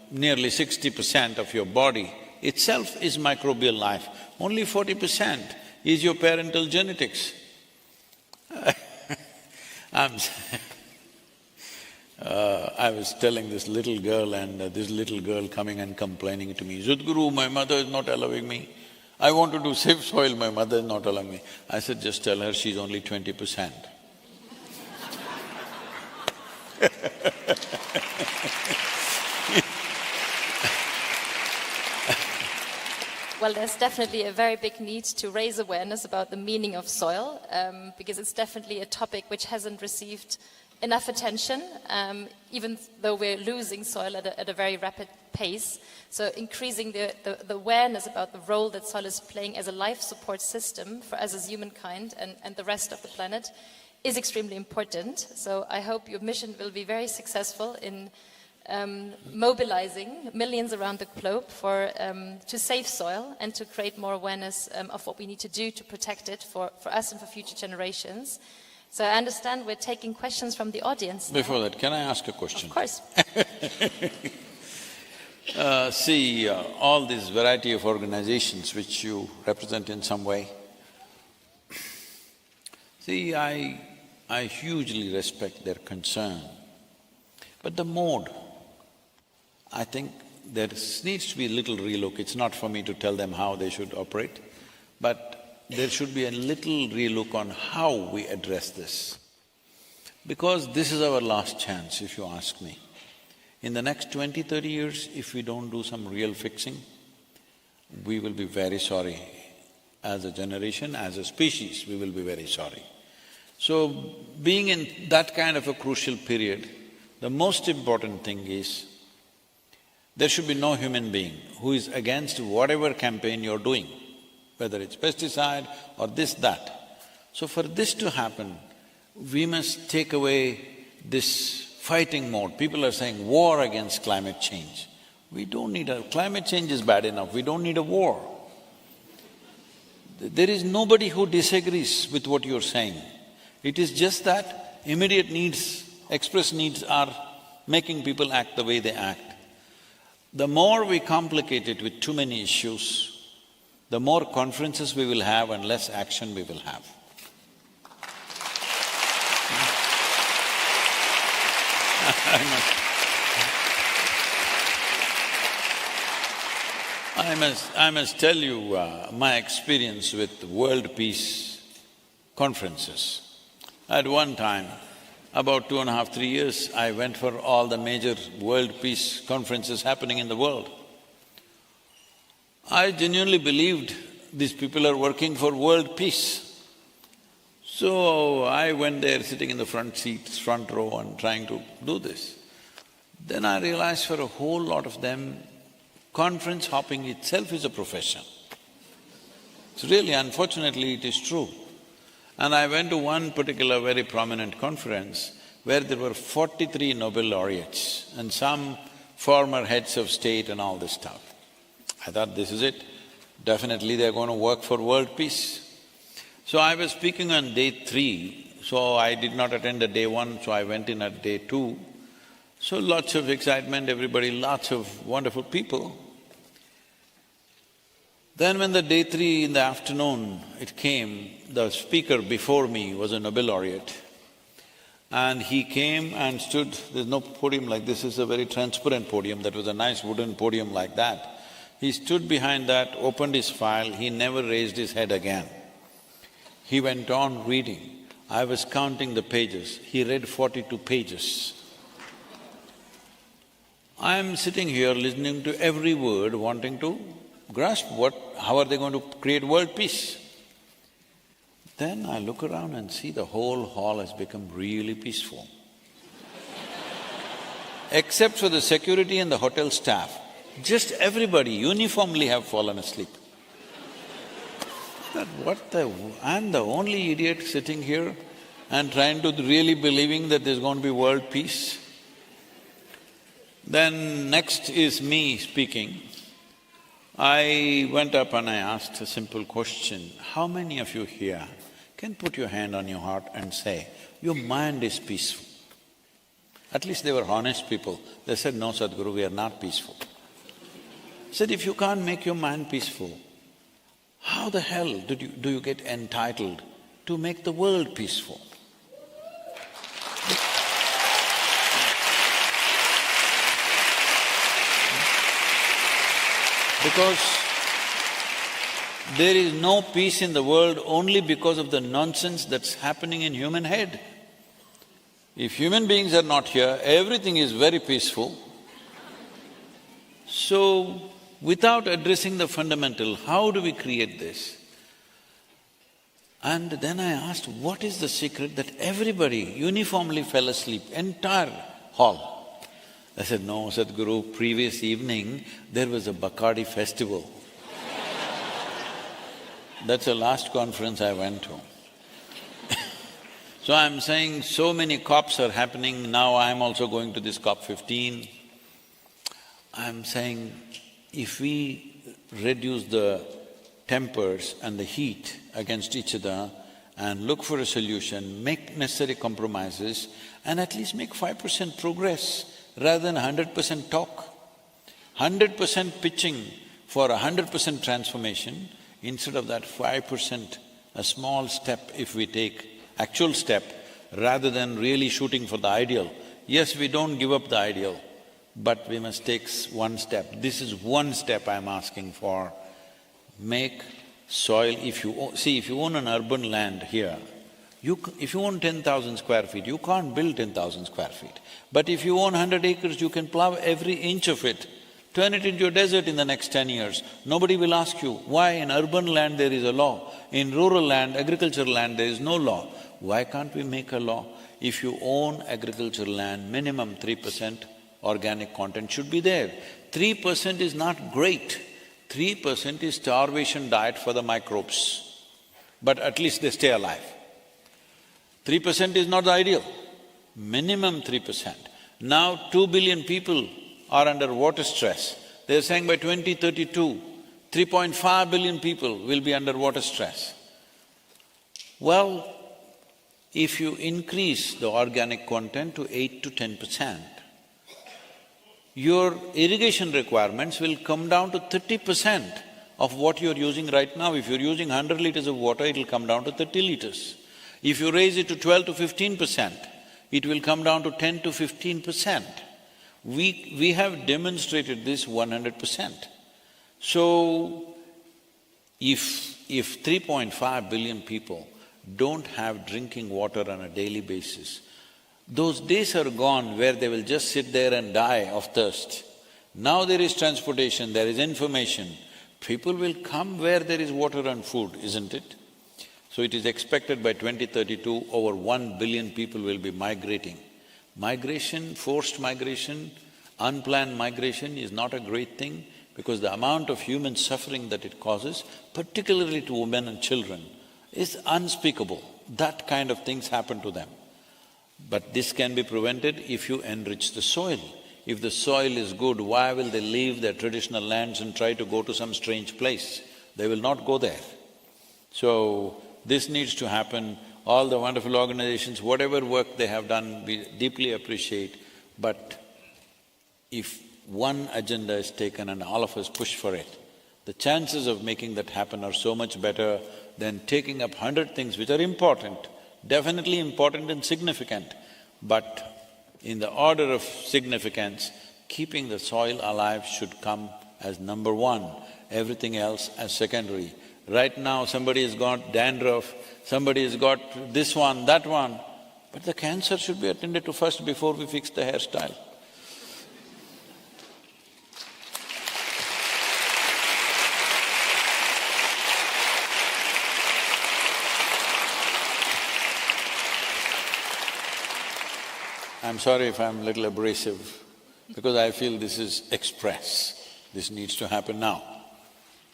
nearly 60% of your body itself is microbial life. Only 40% is your parental genetics. I was telling this little girl, and this little girl coming and complaining to me, "Sadhguru, my mother is not allowing me. I want to do safe soil, my mother is not allowing me." I said, just tell her she's only 20%. Well, there's definitely a very big need to raise awareness about the meaning of soil, because it's definitely a topic which hasn't received enough attention, even though we're losing soil at a very rapid pace. So increasing the awareness about the role that soil is playing as a life support system for us as humankind and the rest of the planet is extremely important. So I hope your mission will be very successful in mobilizing millions around the globe to save soil and to create more awareness of what we need to do to protect it for us and for future generations. So I understand we're taking questions from the audience now. Before that, can I ask a question? Of course. All this variety of organizations which you represent in some way, I hugely respect their concern, but the mode, I think there needs to be a little relook. It's not for me to tell them how they should operate, but there should be a little relook on how we address this. Because this is our last chance, if you ask me. In the next 20-30 years, if we don't do some real fixing, we will be very sorry. As a generation, as a species, we will be very sorry. So, being in that kind of a crucial period, the most important thing is there should be no human being who is against whatever campaign you're doing, whether it's pesticide or this, that. So for this to happen, we must take away this fighting mode. People are saying war against climate change. We don't need climate change is bad enough, we don't need a war. There is nobody who disagrees with what you're saying. It is just that immediate needs, express needs are making people act the way they act. The more we complicate it with too many issues, the more conferences we will have and less action we will have. I must tell you my experience with world peace conferences. At one time, about 2.5, 3 years, I went for all the major world peace conferences happening in the world. I genuinely believed these people are working for world peace. So I went there sitting in the front seats, front row and trying to do this. Then I realized for a whole lot of them, conference hopping itself is a profession. It's really, unfortunately, it is true. And I went to one particular very prominent conference where there were 43 Nobel laureates and some former heads of state and all this stuff. I thought, this is it. Definitely they're going to work for world peace. So I was speaking on day 3, so I did not attend the day 1, so I went in at day 2. So lots of excitement, everybody, lots of wonderful people. Then when the day 3 in the afternoon it came, the speaker before me was a Nobel laureate. And he came and stood, there's no podium like this, is a very transparent podium, that was a nice wooden podium like that. He stood behind that, opened his file, he never raised his head again. He went on reading. I was counting the pages, he read 42 pages. I'm sitting here listening to every word, wanting to grasp how are they going to create world peace? Then I look around and see the whole hall has become really peaceful. Except for the security and the hotel staff, just everybody uniformly have fallen asleep. I'm the only idiot sitting here and trying to really believing that there's going to be world peace. Then next is me speaking. I went up and I asked a simple question, how many of you here can put your hand on your heart and say, your mind is peaceful? At least they were honest people. They said, no, Sadhguru, we are not peaceful. I said, if you can't make your mind peaceful, how the hell do you get entitled to make the world peaceful? Because there is no peace in the world only because of the nonsense that's happening in human head. If human beings are not here, everything is very peaceful. So, without addressing the fundamental, how do we create this? And then I asked, what is the secret that everybody uniformly fell asleep, entire hall? I said, no, Sadhguru, previous evening there was a Bacardi festival. That's the last conference I went to. So I'm saying so many COPs are happening, now I'm also going to this COP 15. I'm saying if we reduce the tempers and the heat against each other and look for a solution, make necessary compromises and at least make 5% progress rather than 100% talk. 100% pitching for 100% transformation, instead of that 5%, a small step if we take, actual step, rather than really shooting for the ideal. Yes, we don't give up the ideal, but we must take one step. This is one step I'm asking for. Make soil, if you own an urban land here, if you own 10,000 square feet, you can't build 10,000 square feet. But if you own 100 acres, you can plow every inch of it, turn it into a desert in the next 10 years. Nobody will ask you, why in urban land there is a law, in rural land, agricultural land, there is no law. Why can't we make a law? If you own agricultural land, minimum 3% organic content should be there. 3% is not great, 3% is starvation diet for the microbes, but at least they stay alive. 3% is not the ideal, minimum 3%. Now 2 billion people are under water stress. They're saying by 2032, 3.5 billion people will be under water stress. Well, if you increase the organic content to 8 to 10%, your irrigation requirements will come down to 30% of what you're using right now. If you're using 100 liters of water, it'll come down to 30 liters. If you raise it to 12 to 15%, it will come down to 10 to 15%. We have demonstrated this 100%. So, if 3.5 billion people don't have drinking water on a daily basis, those days are gone where they will just sit there and die of thirst. Now there is transportation, there is information. People will come where there is water and food, isn't it? So it is expected by 2032, over 1 billion people will be migrating. Migration, forced migration, unplanned migration is not a great thing because the amount of human suffering that it causes, particularly to women and children, is unspeakable. That kind of things happen to them. But this can be prevented if you enrich the soil. If the soil is good, why will they leave their traditional lands and try to go to some strange place? They will not go there. So, this needs to happen. All the wonderful organizations, whatever work they have done, we deeply appreciate. But if one agenda is taken and all of us push for it, The chances of making that happen are so much better than taking up 100 things which are important, definitely important and significant, but in the order of significance, keeping the soil alive should come as number one, everything else as secondary. Right now somebody has got dandruff, somebody has got this one, that one, but the cancer should be attended to first before we fix the hairstyle. I'm sorry if I'm a little abrasive, because I feel this is express. This needs to happen now.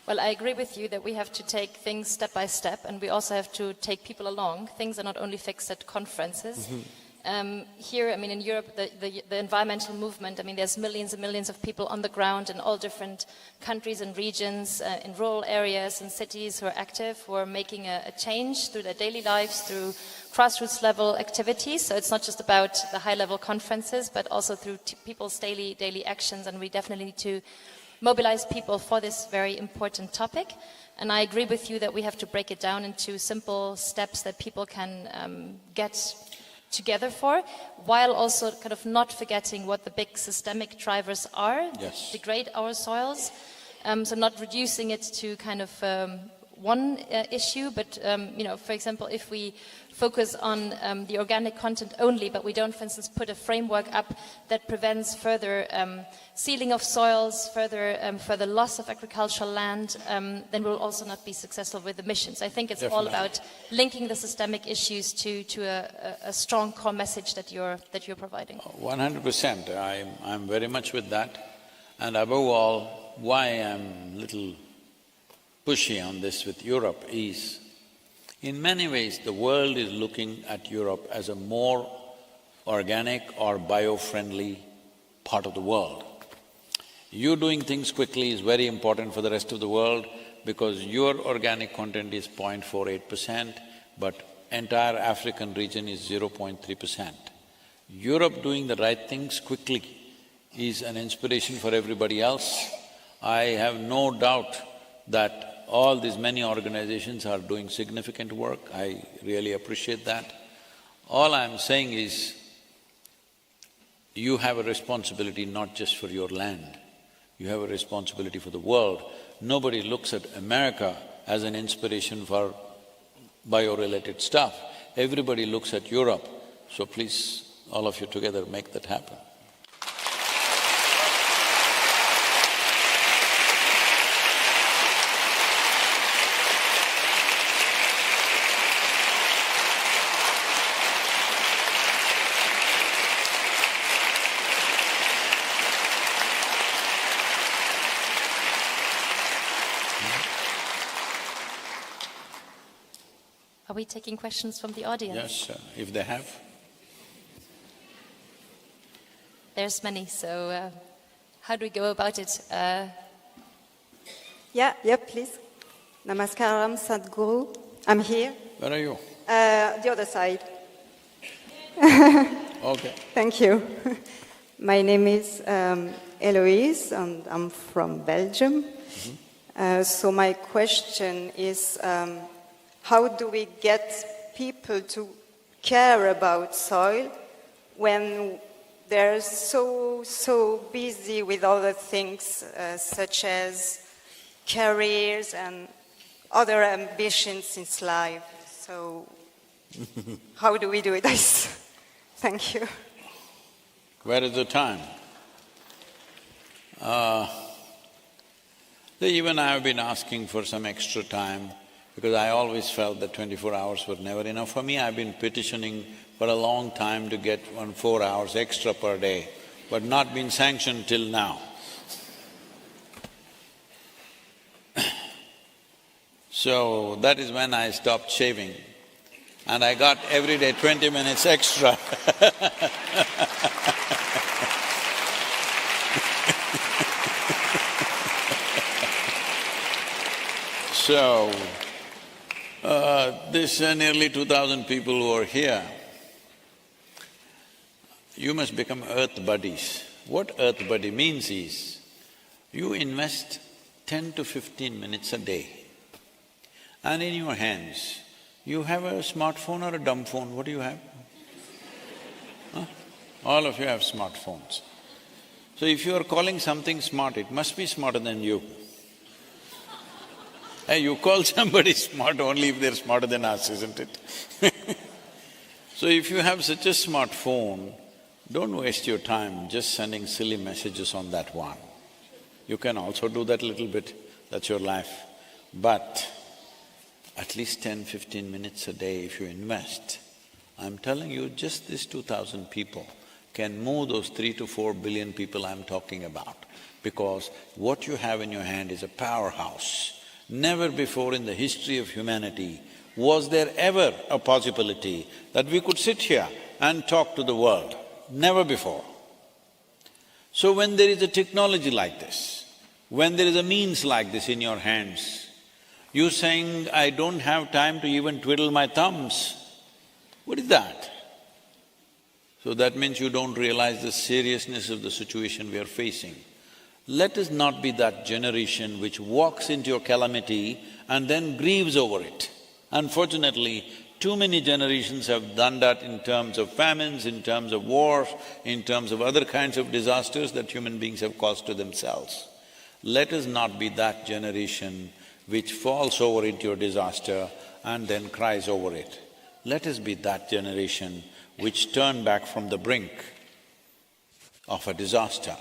Well, I agree with you that we have to take things step by step, and we also have to take people along. Things are not only fixed at conferences. Here, I mean, in Europe, the environmental movement, I mean, there's millions and millions of people on the ground in all different countries and regions, in rural areas and cities who are active, who are making a change through their daily lives, through grassroots level activities. So it's not just about the high level conferences, but also through people's daily actions, and we definitely need to mobilize people for this very important topic. And I agree with you that we have to break it down into simple steps that people can get together for, while also kind of not forgetting what the big systemic drivers are, yes, degrade our soils. So not reducing it to kind of one issue, but you know, for example, if we focus on the organic content only, but we don't, for instance, put a framework up that prevents further sealing of soils, further loss of agricultural land, then we'll also not be successful with the missions. I think it's all about linking the systemic issues to a strong core message that you're providing. 100%. I'm very much with that. And above all, why I'm little pushy on this with Europe is, in many ways, the world is looking at Europe as a more organic or bio-friendly part of the world. You doing things quickly is very important for the rest of the world because your organic content is 0.48%, but entire African region is 0.3%. Europe doing the right things quickly is an inspiration for everybody else. I have no doubt that all these many organizations are doing significant work. I really appreciate that. All I'm saying is, you have a responsibility not just for your land, you have a responsibility for the world. Nobody looks at America as an inspiration for bio-related stuff. Everybody looks at Europe. So please, all of you together, make that happen. Are we taking questions from the audience? Yes, if they have. There's many, so how do we go about it? Yeah, please. Namaskaram, Sadhguru. I'm here. Where are you? The other side. Okay. Thank you. My name is Eloise, and I'm from Belgium. So my question is, how do we get people to care about soil when they're so busy with other things such as careers and other ambitions in life? So how do we do this? Thank you. Where is the time? Even I have been asking for some extra time because I always felt that 24 hours were never enough for me. I've been petitioning for a long time to get 4 hours extra per day, but not been sanctioned till now. So that is when I stopped shaving and I got every day 20 minutes extra. So, this nearly 2,000 people who are here, you must become earth buddies. What earth buddy means is, you invest 10 to 15 minutes a day. And in your hands, you have a smartphone or a dumb phone, what do you have? Huh? All of you have smartphones. So if you are calling something smart, it must be smarter than you. Hey, you call somebody smart only if they're smarter than us, isn't it? So if you have such a smartphone, don't waste your time just sending silly messages on that one. You can also do that a little bit, that's your life. But at least 10-15 minutes a day if you invest, I'm telling you, just these 2,000 people can move those 3 to 4 billion people I'm talking about, because what you have in your hand is a powerhouse. Never before in the history of humanity was there ever a possibility that we could sit here and talk to the world. Never before. So when there is a technology like this, when there is a means like this in your hands, you're saying, I don't have time to even twiddle my thumbs. What is that? So that means you don't realize the seriousness of the situation we are facing. Let us not be that generation which walks into a calamity and then grieves over it. Unfortunately, too many generations have done that in terms of famines, in terms of wars, in terms of other kinds of disasters that human beings have caused to themselves. Let us not be that generation which falls over into a disaster and then cries over it. Let us be that generation which turn back from the brink of a disaster.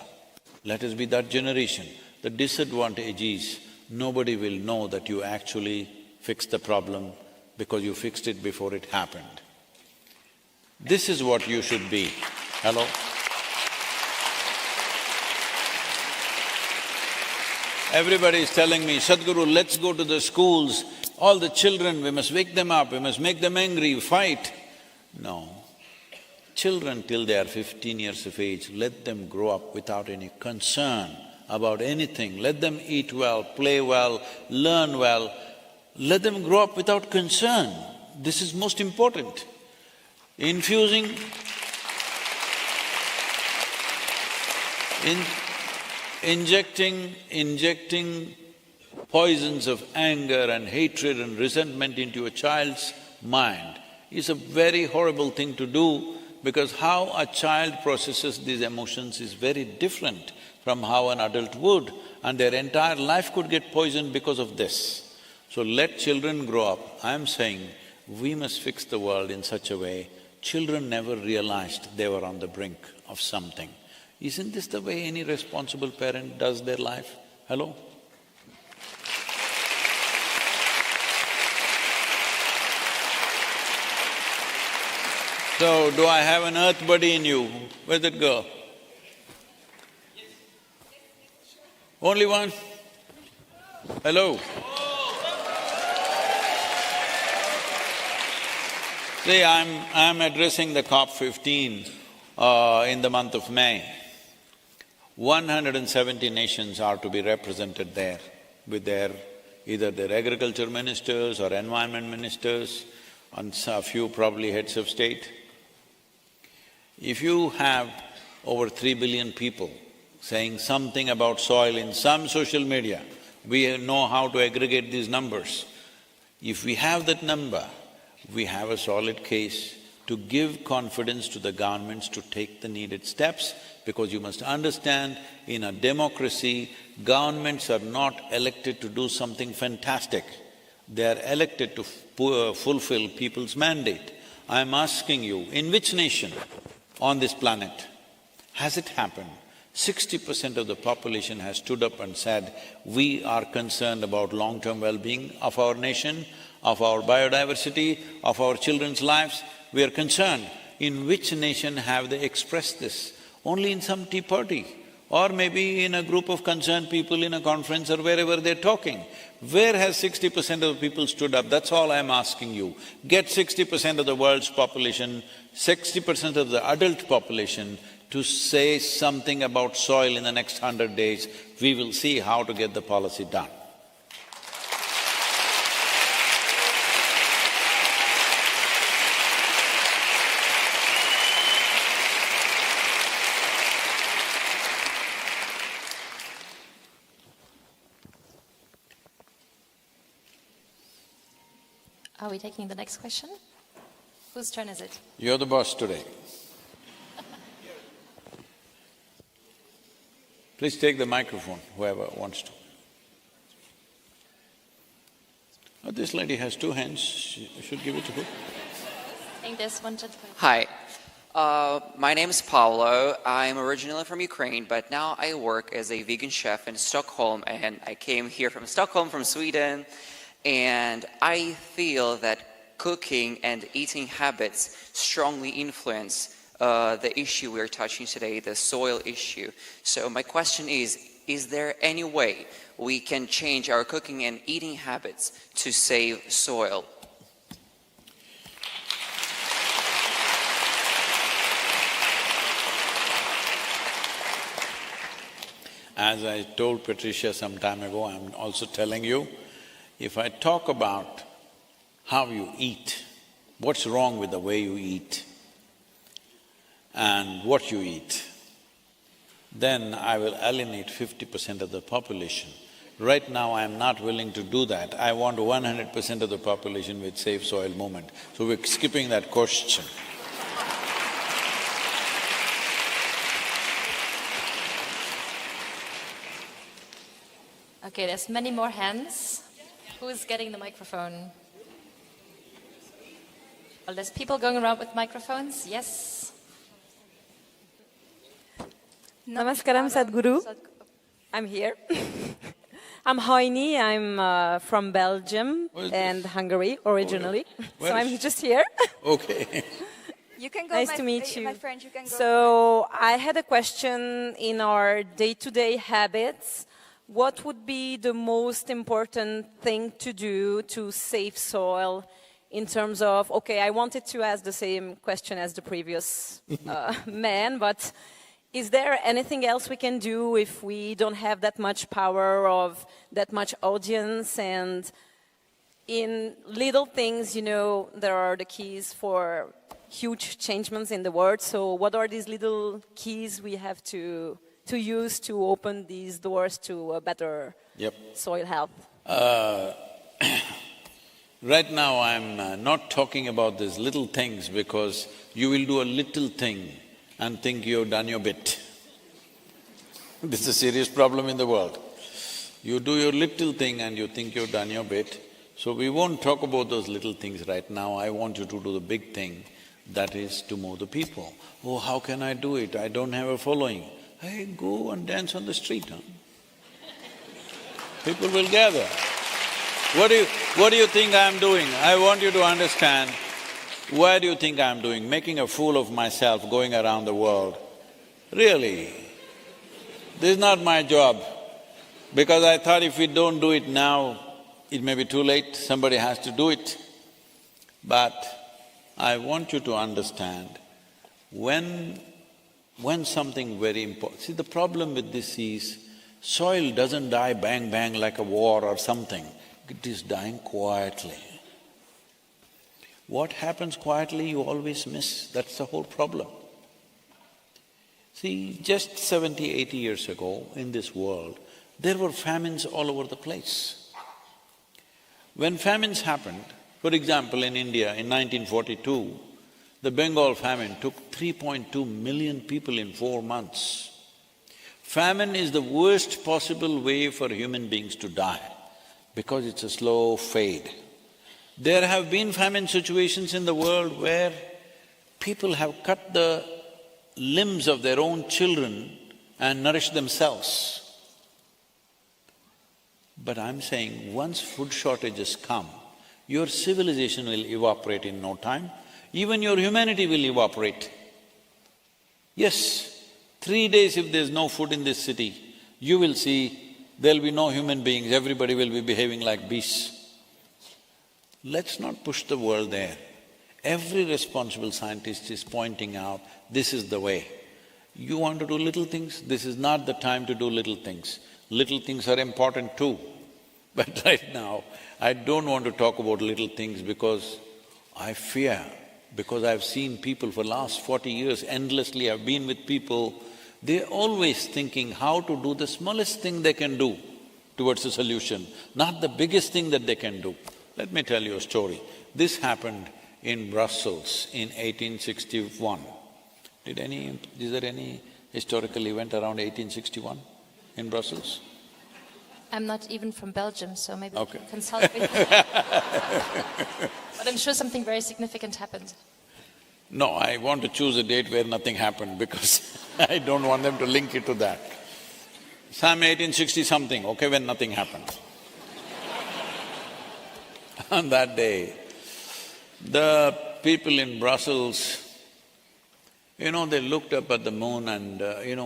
Let us be that generation. The disadvantage is, nobody will know that you actually fixed the problem because you fixed it before it happened. This is what you should be. Hello? Everybody is telling me, Sadhguru, let's go to the schools, all the children, we must wake them up, we must make them angry, fight. No. Children till they are 15 years of age, let them grow up without any concern about anything. Let them eat well, play well, learn well. Let them grow up without concern. This is most important. Injecting poisons of anger and hatred and resentment into a child's mind is a very horrible thing to do, because how a child processes these emotions is very different from how an adult would, and their entire life could get poisoned because of this. So let children grow up. I'm saying we must fix the world in such a way, children never realized they were on the brink of something. Isn't this the way any responsible parent does their life? Hello? So, do I have an earth buddy in you? Where'd it go? Only one? Hello? See, I'm addressing the COP15 in the month of May. 170 nations are to be represented there with either their agriculture ministers or environment ministers, and a few probably heads of state. If you have over 3 billion people saying something about soil in some social media, we know how to aggregate these numbers. If we have that number, we have a solid case to give confidence to the governments to take the needed steps, because you must understand, in a democracy, governments are not elected to do something fantastic. They are elected to fulfill people's mandate. I'm asking you, in which nation on this planet has it happened 60% of the population has stood up and said, we are concerned about long-term well-being of our nation, of our biodiversity, of our children's lives, we are concerned. In which nation have they expressed this? Only in some tea party, or maybe in a group of concerned people in a conference or wherever they're talking. Where has 60% of the people stood up? That's all I'm asking you. Get 60% of the world's population, 60% of the adult population to say something about soil in the next 100 days. We will see how to get the policy done. we taking the next question? Whose turn is it? You're the boss today. Please take the microphone, whoever wants to. Oh, this lady has two hands, she should give it to her. I think there's one gentleman. Hi, my name is Paolo. I'm originally from Ukraine, but now I work as a vegan chef in Stockholm, and I came here from Stockholm, from Sweden, and I feel that cooking and eating habits strongly influence the issue we're touching today, the soil issue. So my question is there any way we can change our cooking and eating habits to save soil? As I told Patrizia some time ago, I'm also telling you, if I talk about how you eat, what's wrong with the way you eat and what you eat, then I will alienate 50% of the population. Right now, I'm not willing to do that. I want 100% of the population with Save Soil movement. So we're skipping that question. Okay, there's many more hands. Who's getting the microphone? Well, there's people going around with microphones. Yes. Namaskaram, Sadhguru. I'm here. I'm Heini. I'm from Belgium and Hungary originally. So I'm just here. Okay. You can go. Nice to meet you. My friend, you can go. So I had a question in our day-to-day habits. What would be the most important thing to do to save soil in terms of, okay, I wanted to ask the same question as the previous man, but is there anything else we can do if we don't have that much power of that much audience? And in little things, you know, there are the keys for huge changements in the world. So what are these little keys we have to use to open these doors to a better soil health? Right now, I'm not talking about these little things because you will do a little thing and think you've done your bit. This is a serious problem in the world. You do your little thing and you think you've done your bit. So we won't talk about those little things right now. I want you to do the big thing, that is to move the people. Oh, how can I do it? I don't have a following. Hey, go and dance on the street, huh? People will gather. What do you think I'm doing? I want you to understand, why do you think I'm doing? Making a fool of myself, going around the world. Really, this is not my job, because I thought if we don't do it now, it may be too late, somebody has to do it. But I want you to understand, when something very important… See, the problem with this is, soil doesn't die bang bang like a war or something, it is dying quietly. What happens quietly you always miss, that's the whole problem. See, just 70, 80 years ago in this world, there were famines all over the place. When famines happened, for example in India in 1942, the Bengal famine took 3.2 million people in 4 months. Famine is the worst possible way for human beings to die, because it's a slow fade. There have been famine situations in the world where people have cut the limbs of their own children and nourished themselves. But I'm saying, once food shortages come, your civilization will evaporate in no time, even your humanity will evaporate. Yes, 3 days if there's no food in this city, you will see there'll be no human beings, everybody will be behaving like beasts. Let's not push the world there. Every responsible scientist is pointing out, this is the way. You want to do little things, this is not the time to do little things. Little things are important too. But right now, I don't want to talk about little things because I fear, because I've seen people for last 40 years, endlessly I've been with people, they're always thinking how to do the smallest thing they can do towards a solution, not the biggest thing that they can do. Let me tell you a story. This happened in Brussels in 1861. Is there any historical event around 1861 in Brussels? I'm not even from Belgium, so maybe Okay. we can consult with you. But I'm sure something very significant happened. No, I want to choose a date where nothing happened because I don't want them to link it to that. Some 1860-something, okay, when nothing happened. On that day, the people in Brussels, they looked up at the moon and,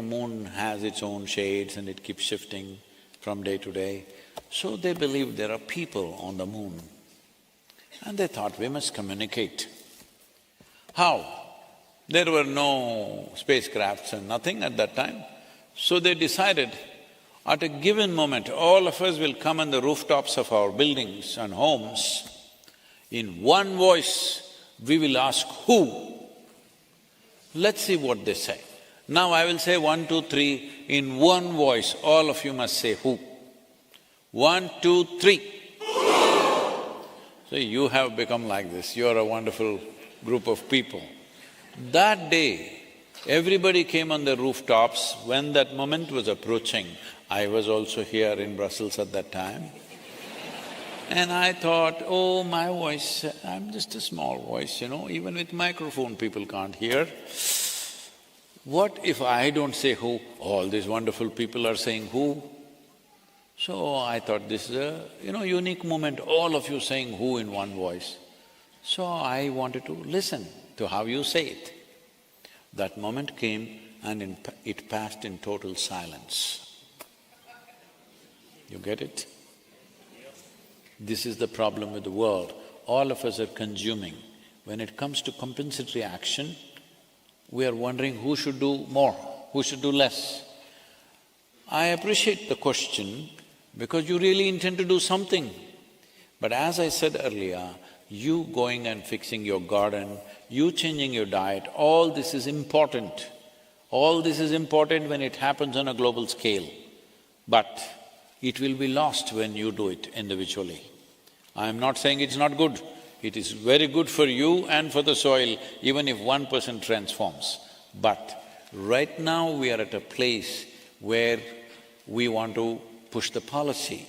moon has its own shades and it keeps shifting from day to day. So they believed there are people on the moon. And they thought, we must communicate. How? There were no spacecrafts and nothing at that time. So they decided, at a given moment, all of us will come on the rooftops of our buildings and homes. In one voice, we will ask, who? Let's see what they say. Now I will say 1, 2, 3, in one voice, all of you must say who. 1, 2, 3. So you have become like this, you are a wonderful group of people. That day, everybody came on the rooftops. When that moment was approaching, I was also here in Brussels at that time. And I thought, oh, my voice, I'm just a small voice, even with microphone people can't hear. What if I don't say who? All these wonderful people are saying who? So I thought this is a, unique moment, all of you saying who in one voice. So I wanted to listen to how you say it. That moment came and it passed in total silence. You get it? This is the problem with the world. All of us are consuming. When it comes to compensatory action, we are wondering who should do more, who should do less. I appreciate the question because you really intend to do something. But as I said earlier, you going and fixing your garden, you changing your diet, all this is important. All this is important when it happens on a global scale. But it will be lost when you do it individually. I am not saying it's not good. It is very good for you and for the soil, even if one person transforms. But right now we are at a place where we want to push the policy.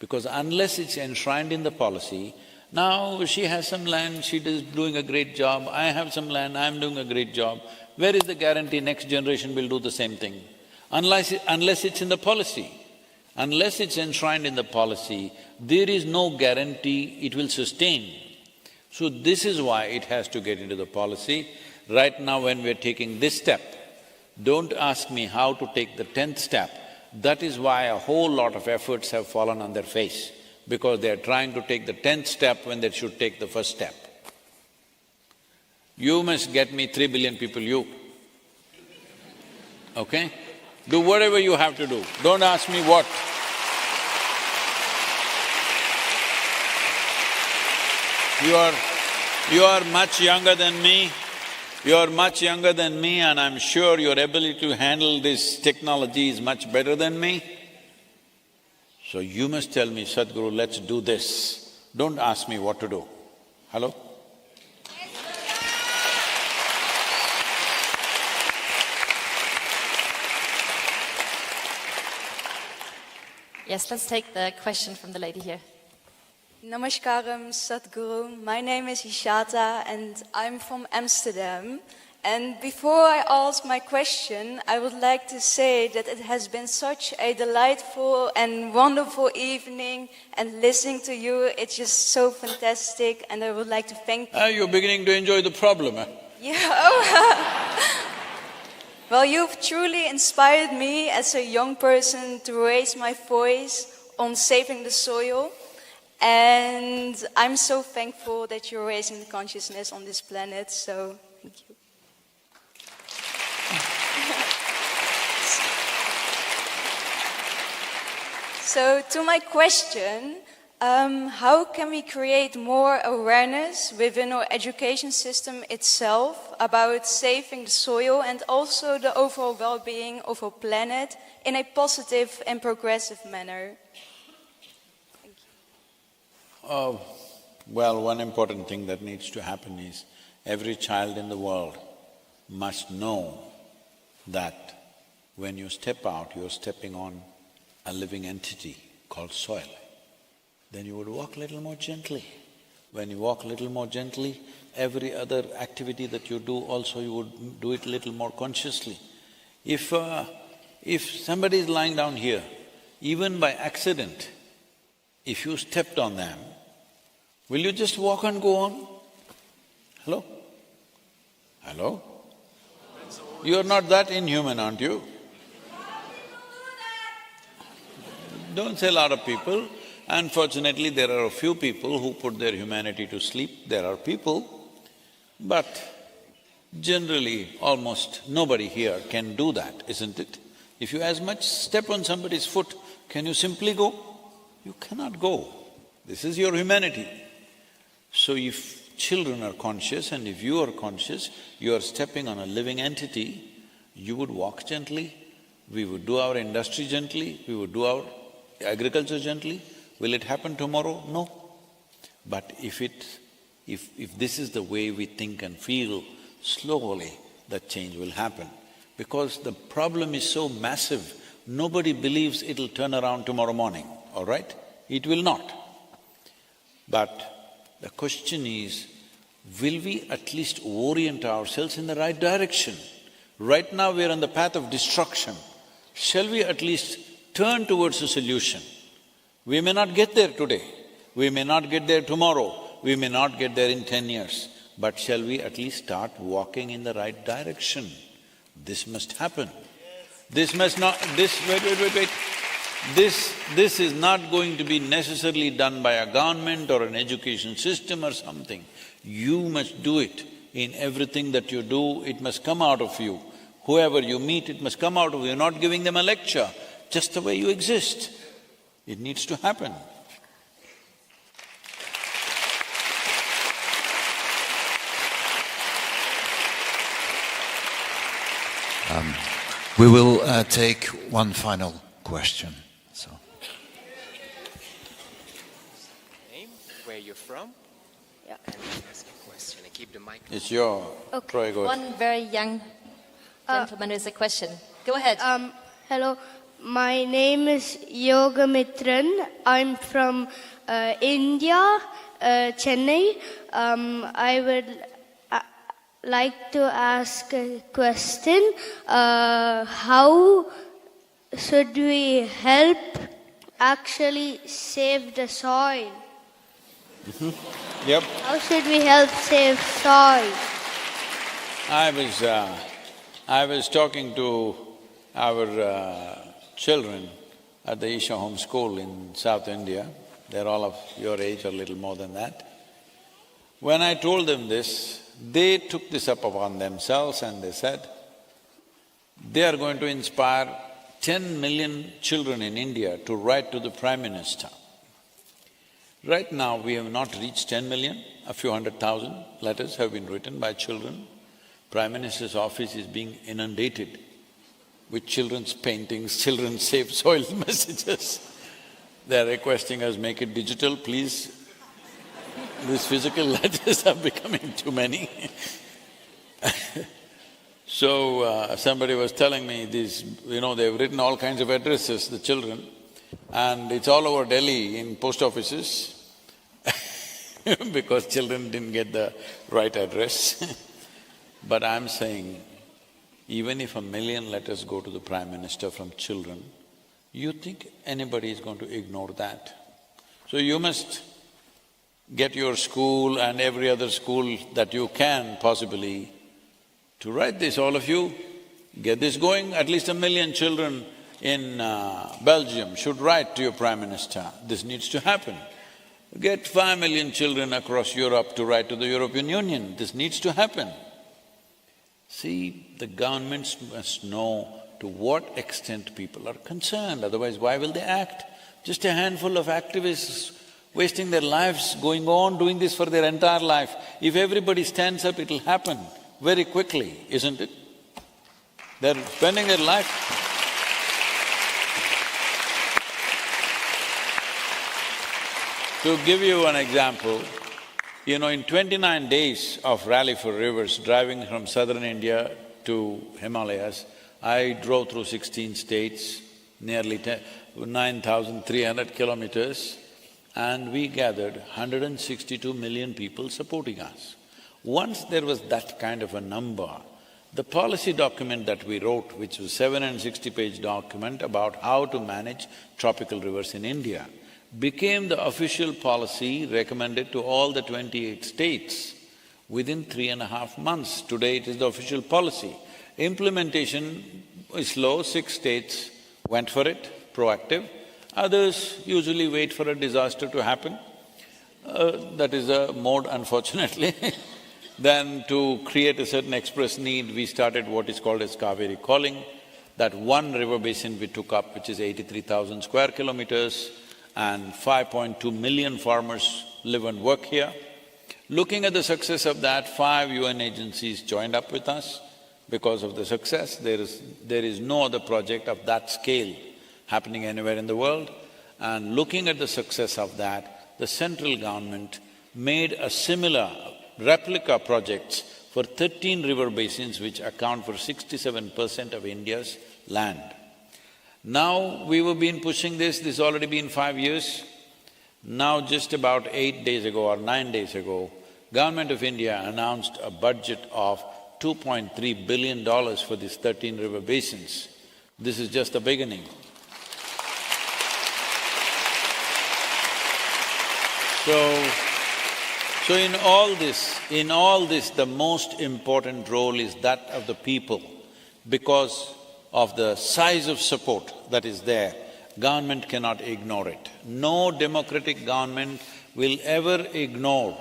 Because unless it's enshrined in the policy, now she has some land, she is doing a great job, I have some land, I'm doing a great job. Where is the guarantee next generation will do the same thing? Unless it's in the policy. Unless it's enshrined in the policy, there is no guarantee it will sustain. So this is why it has to get into the policy. Right now when we're taking this step, don't ask me how to take the 10th step. That is why a whole lot of efforts have fallen on their face, because they're trying to take the 10th step when they should take the first step. You must get me 3 billion people, you. Okay? Do whatever you have to do, don't ask me what. You are much younger than me, and I'm sure your ability to handle this technology is much better than me. So you must tell me, Sadhguru, let's do this. Don't ask me what to do. Hello? Yes, let's take the question from the lady here. Namaskaram, Sadhguru. My name is Ishata and I'm from Amsterdam. And before I ask my question, I would like to say that it has been such a delightful and wonderful evening, and listening to you, it's just so fantastic, and I would like to thank you. You're beginning to enjoy the problem, eh? Yeah. Well, you've truly inspired me as a young person to raise my voice on saving the soil. And I'm so thankful that you're raising the consciousness on this planet, so thank you. So to my question, how can we create more awareness within our education system itself about saving the soil and also the overall well-being of our planet in a positive and progressive manner? Well, one important thing that needs to happen is every child in the world must know that when you step out, you're stepping on a living entity called soil. Then you would walk a little more gently. When you walk a little more gently, every other activity that you do also you would do it a little more consciously. If somebody is lying down here, even by accident, if you stepped on them, will you just walk and go on? Hello? Hello? You're not that inhuman, aren't you? Don't say a lot of people. Unfortunately, there are a few people who put their humanity to sleep. There are people, but generally almost nobody here can do that, isn't it? If you as much step on somebody's foot, can you simply go? You cannot go. This is your humanity. So if children are conscious and if you are conscious, you are stepping on a living entity, you would walk gently, we would do our industry gently, we would do our agriculture gently. Will it happen tomorrow? No. But if this is the way we think and feel, slowly that change will happen. Because the problem is so massive, nobody believes it'll turn around tomorrow morning, all right? It will not. But the question is, will we at least orient ourselves in the right direction? Right now we are on the path of destruction. Shall we at least turn towards a solution? We may not get there today, we may not get there tomorrow, we may not get there in 10 years, but shall we at least start walking in the right direction? This must happen. This must not… wait. This is not going to be necessarily done by a government or an education system or something. You must do it in everything that you do, it must come out of you. Whoever you meet, it must come out of you. You're not giving them a lecture, just the way you exist. It needs to happen. We will take one final question, so… Name, where you're from, and ask a question and keep the mic… It's your… Okay. Troy, go ahead. One very young gentleman with a question. Go ahead. Hello, my name is Yoga Mitran. I'm from India, Chennai. I would like to ask a question. How should we help actually save the soil? Yep. How should we help save soil? I was talking to our children at the Isha Home School in South India. They're all of your age or a little more than that. When I told them this, they took this up upon themselves and they said, they are going to inspire 10 million children in India to write to the Prime Minister. Right now, we have not reached 10 million, a few 100,000 letters have been written by children. Prime Minister's office is being inundated with children's paintings, children's Save Soil messages. They're requesting us, make it digital, please. These physical letters are becoming too many. So, somebody was telling me these, they've written all kinds of addresses, the children, and it's all over Delhi in post offices because children didn't get the right address. But I'm saying, even if 1 million letters go to the Prime Minister from children, you think anybody is going to ignore that? So you must get your school and every other school that you can possibly to write this, all of you, get this going. At least 1 million children in Belgium should write to your Prime Minister. This needs to happen. Get 5 million children across Europe to write to the European Union. This needs to happen. See, the governments must know to what extent people are concerned, otherwise why will they act? Just a handful of activists wasting their lives, going on doing this for their entire life. If everybody stands up, it'll happen very quickly, isn't it? They're spending their life. To give you an example, You know, in 29 days of Rally for Rivers, driving from southern India to Himalayas, I drove through 16 states, nearly 9,300 kilometers, and we gathered 162 million people supporting us. Once there was that kind of a number, the policy document that we wrote, which was 760-page document about how to manage tropical rivers in India, became the official policy recommended to all the 28 states within 3.5 months. Today it is the official policy. Implementation is slow, 6 states went for it, proactive. Others usually wait for a disaster to happen. That is a mode, unfortunately. Then to create a certain express need, we started what is called as Kaveri Calling. That one river basin we took up, which is 83,000 square kilometers, and 5.2 million farmers live and work here. Looking at the success of that, 5 UN agencies joined up with us. Because of the success, there is no other project of that scale happening anywhere in the world. And looking at the success of that, the central government made a similar replica projects for 13 river basins which account for 67% of India's land. Now we have been pushing this has already been 5 years. Now just about 8 days ago or 9 days ago, Government of India announced a budget of $2.3 billion for these 13 river basins. This is just the beginning. So in all this, the most important role is that of the people. Because of the size of support that is there, government cannot ignore it. No democratic government will ever ignore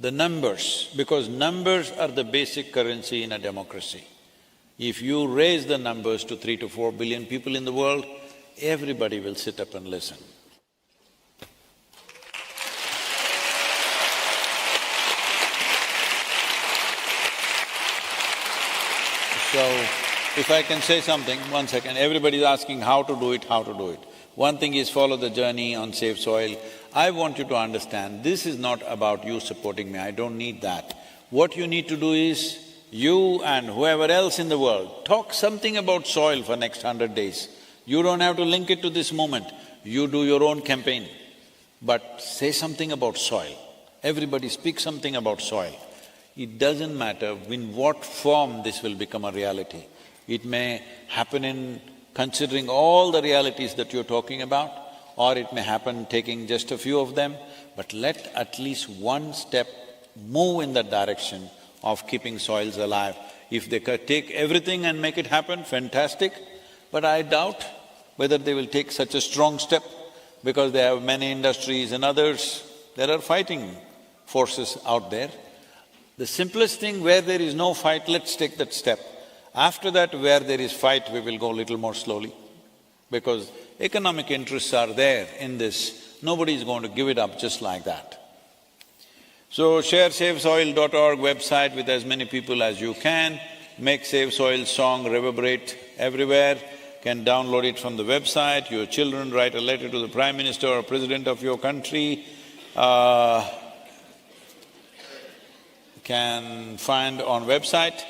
the numbers, because numbers are the basic currency in a democracy. If you raise the numbers to 3 to 4 billion people in the world, everybody will sit up and listen. So, if I can say something, 1 second, everybody's asking how to do it, how to do it. One thing is follow the journey on Safe Soil. I want you to understand, this is not about you supporting me, I don't need that. What you need to do is, you and whoever else in the world, talk something about soil for next 100 days. You don't have to link it to this moment, you do your own campaign. But say something about soil. Everybody speak something about soil. It doesn't matter in what form this will become a reality. It may happen in considering all the realities that you're talking about, or it may happen taking just a few of them, but let at least one step move in that direction of keeping soils alive. If they take everything and make it happen, fantastic, but I doubt whether they will take such a strong step, because they have many industries and others, there are fighting forces out there. The simplest thing, where there is no fight, let's take that step. After that, where there is fight, we will go a little more slowly, because economic interests are there in this. Nobody is going to give it up just like that. So share safesoil.org website with as many people as you can. Make Save Soil song reverberate everywhere. Can download it from the website. Your children write a letter to the Prime Minister or President of your country. Can find on website.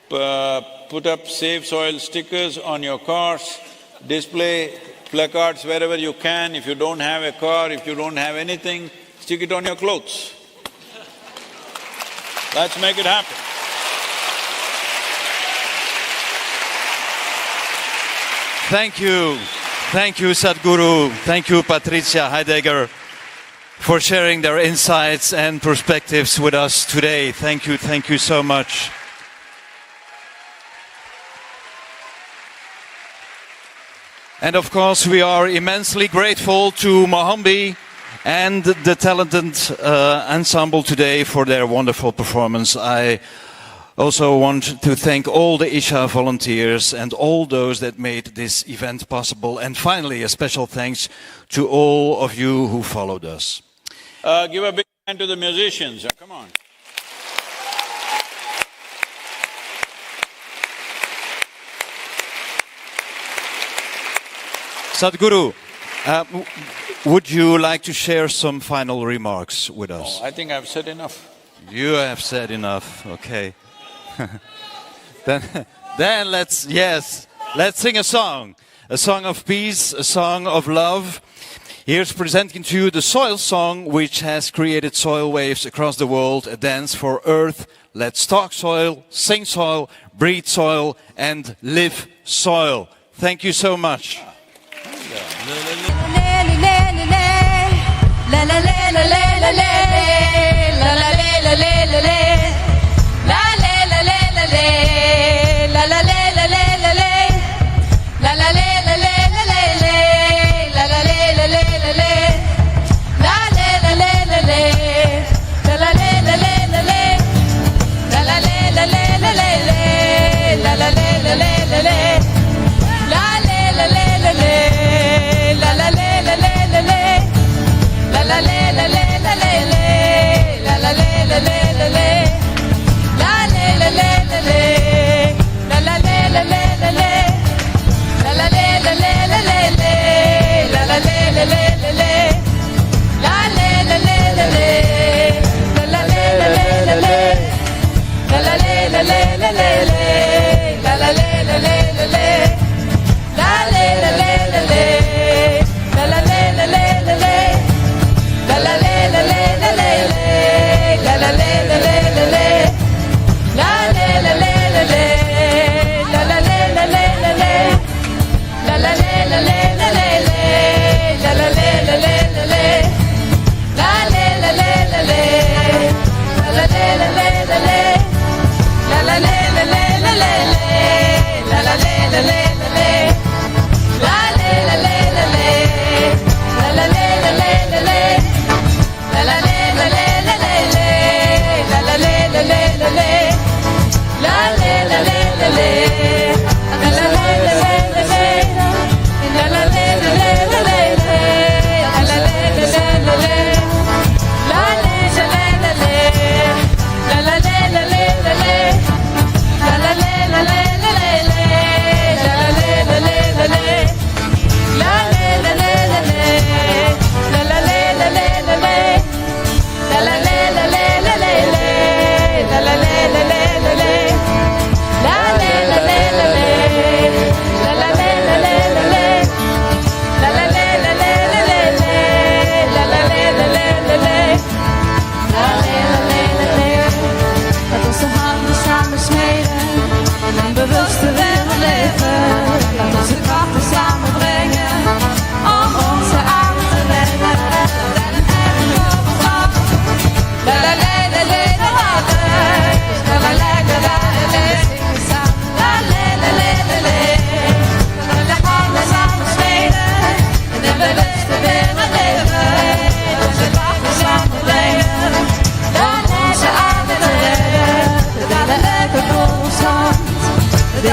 Put up Save Soil stickers on your cars. Display placards wherever you can. If you don't have a car, if you don't have anything, stick it on your clothes. Let's make it happen. Thank you Sadhguru, thank you Patrizia Heidegger for sharing their insights and perspectives with us today. Thank you so much. And of course we are immensely grateful to Mohambi and the talented ensemble today for their wonderful performance. I also want to thank all the Isha volunteers and all those that made this event possible. And finally, a special thanks to all of you who followed us. Give a big hand to the musicians, come on. Sadhguru, Would you like to share some final remarks with us? I think I've said enough. You have said enough. Okay. then let's sing a song of peace, a song of love. Here's presenting to you the Soil Song, which has created soil waves across the world, a dance for earth. Let's talk soil, sing soil, breathe soil, and live soil. Thank you so much.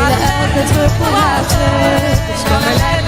willen elke druppel water, dus kan er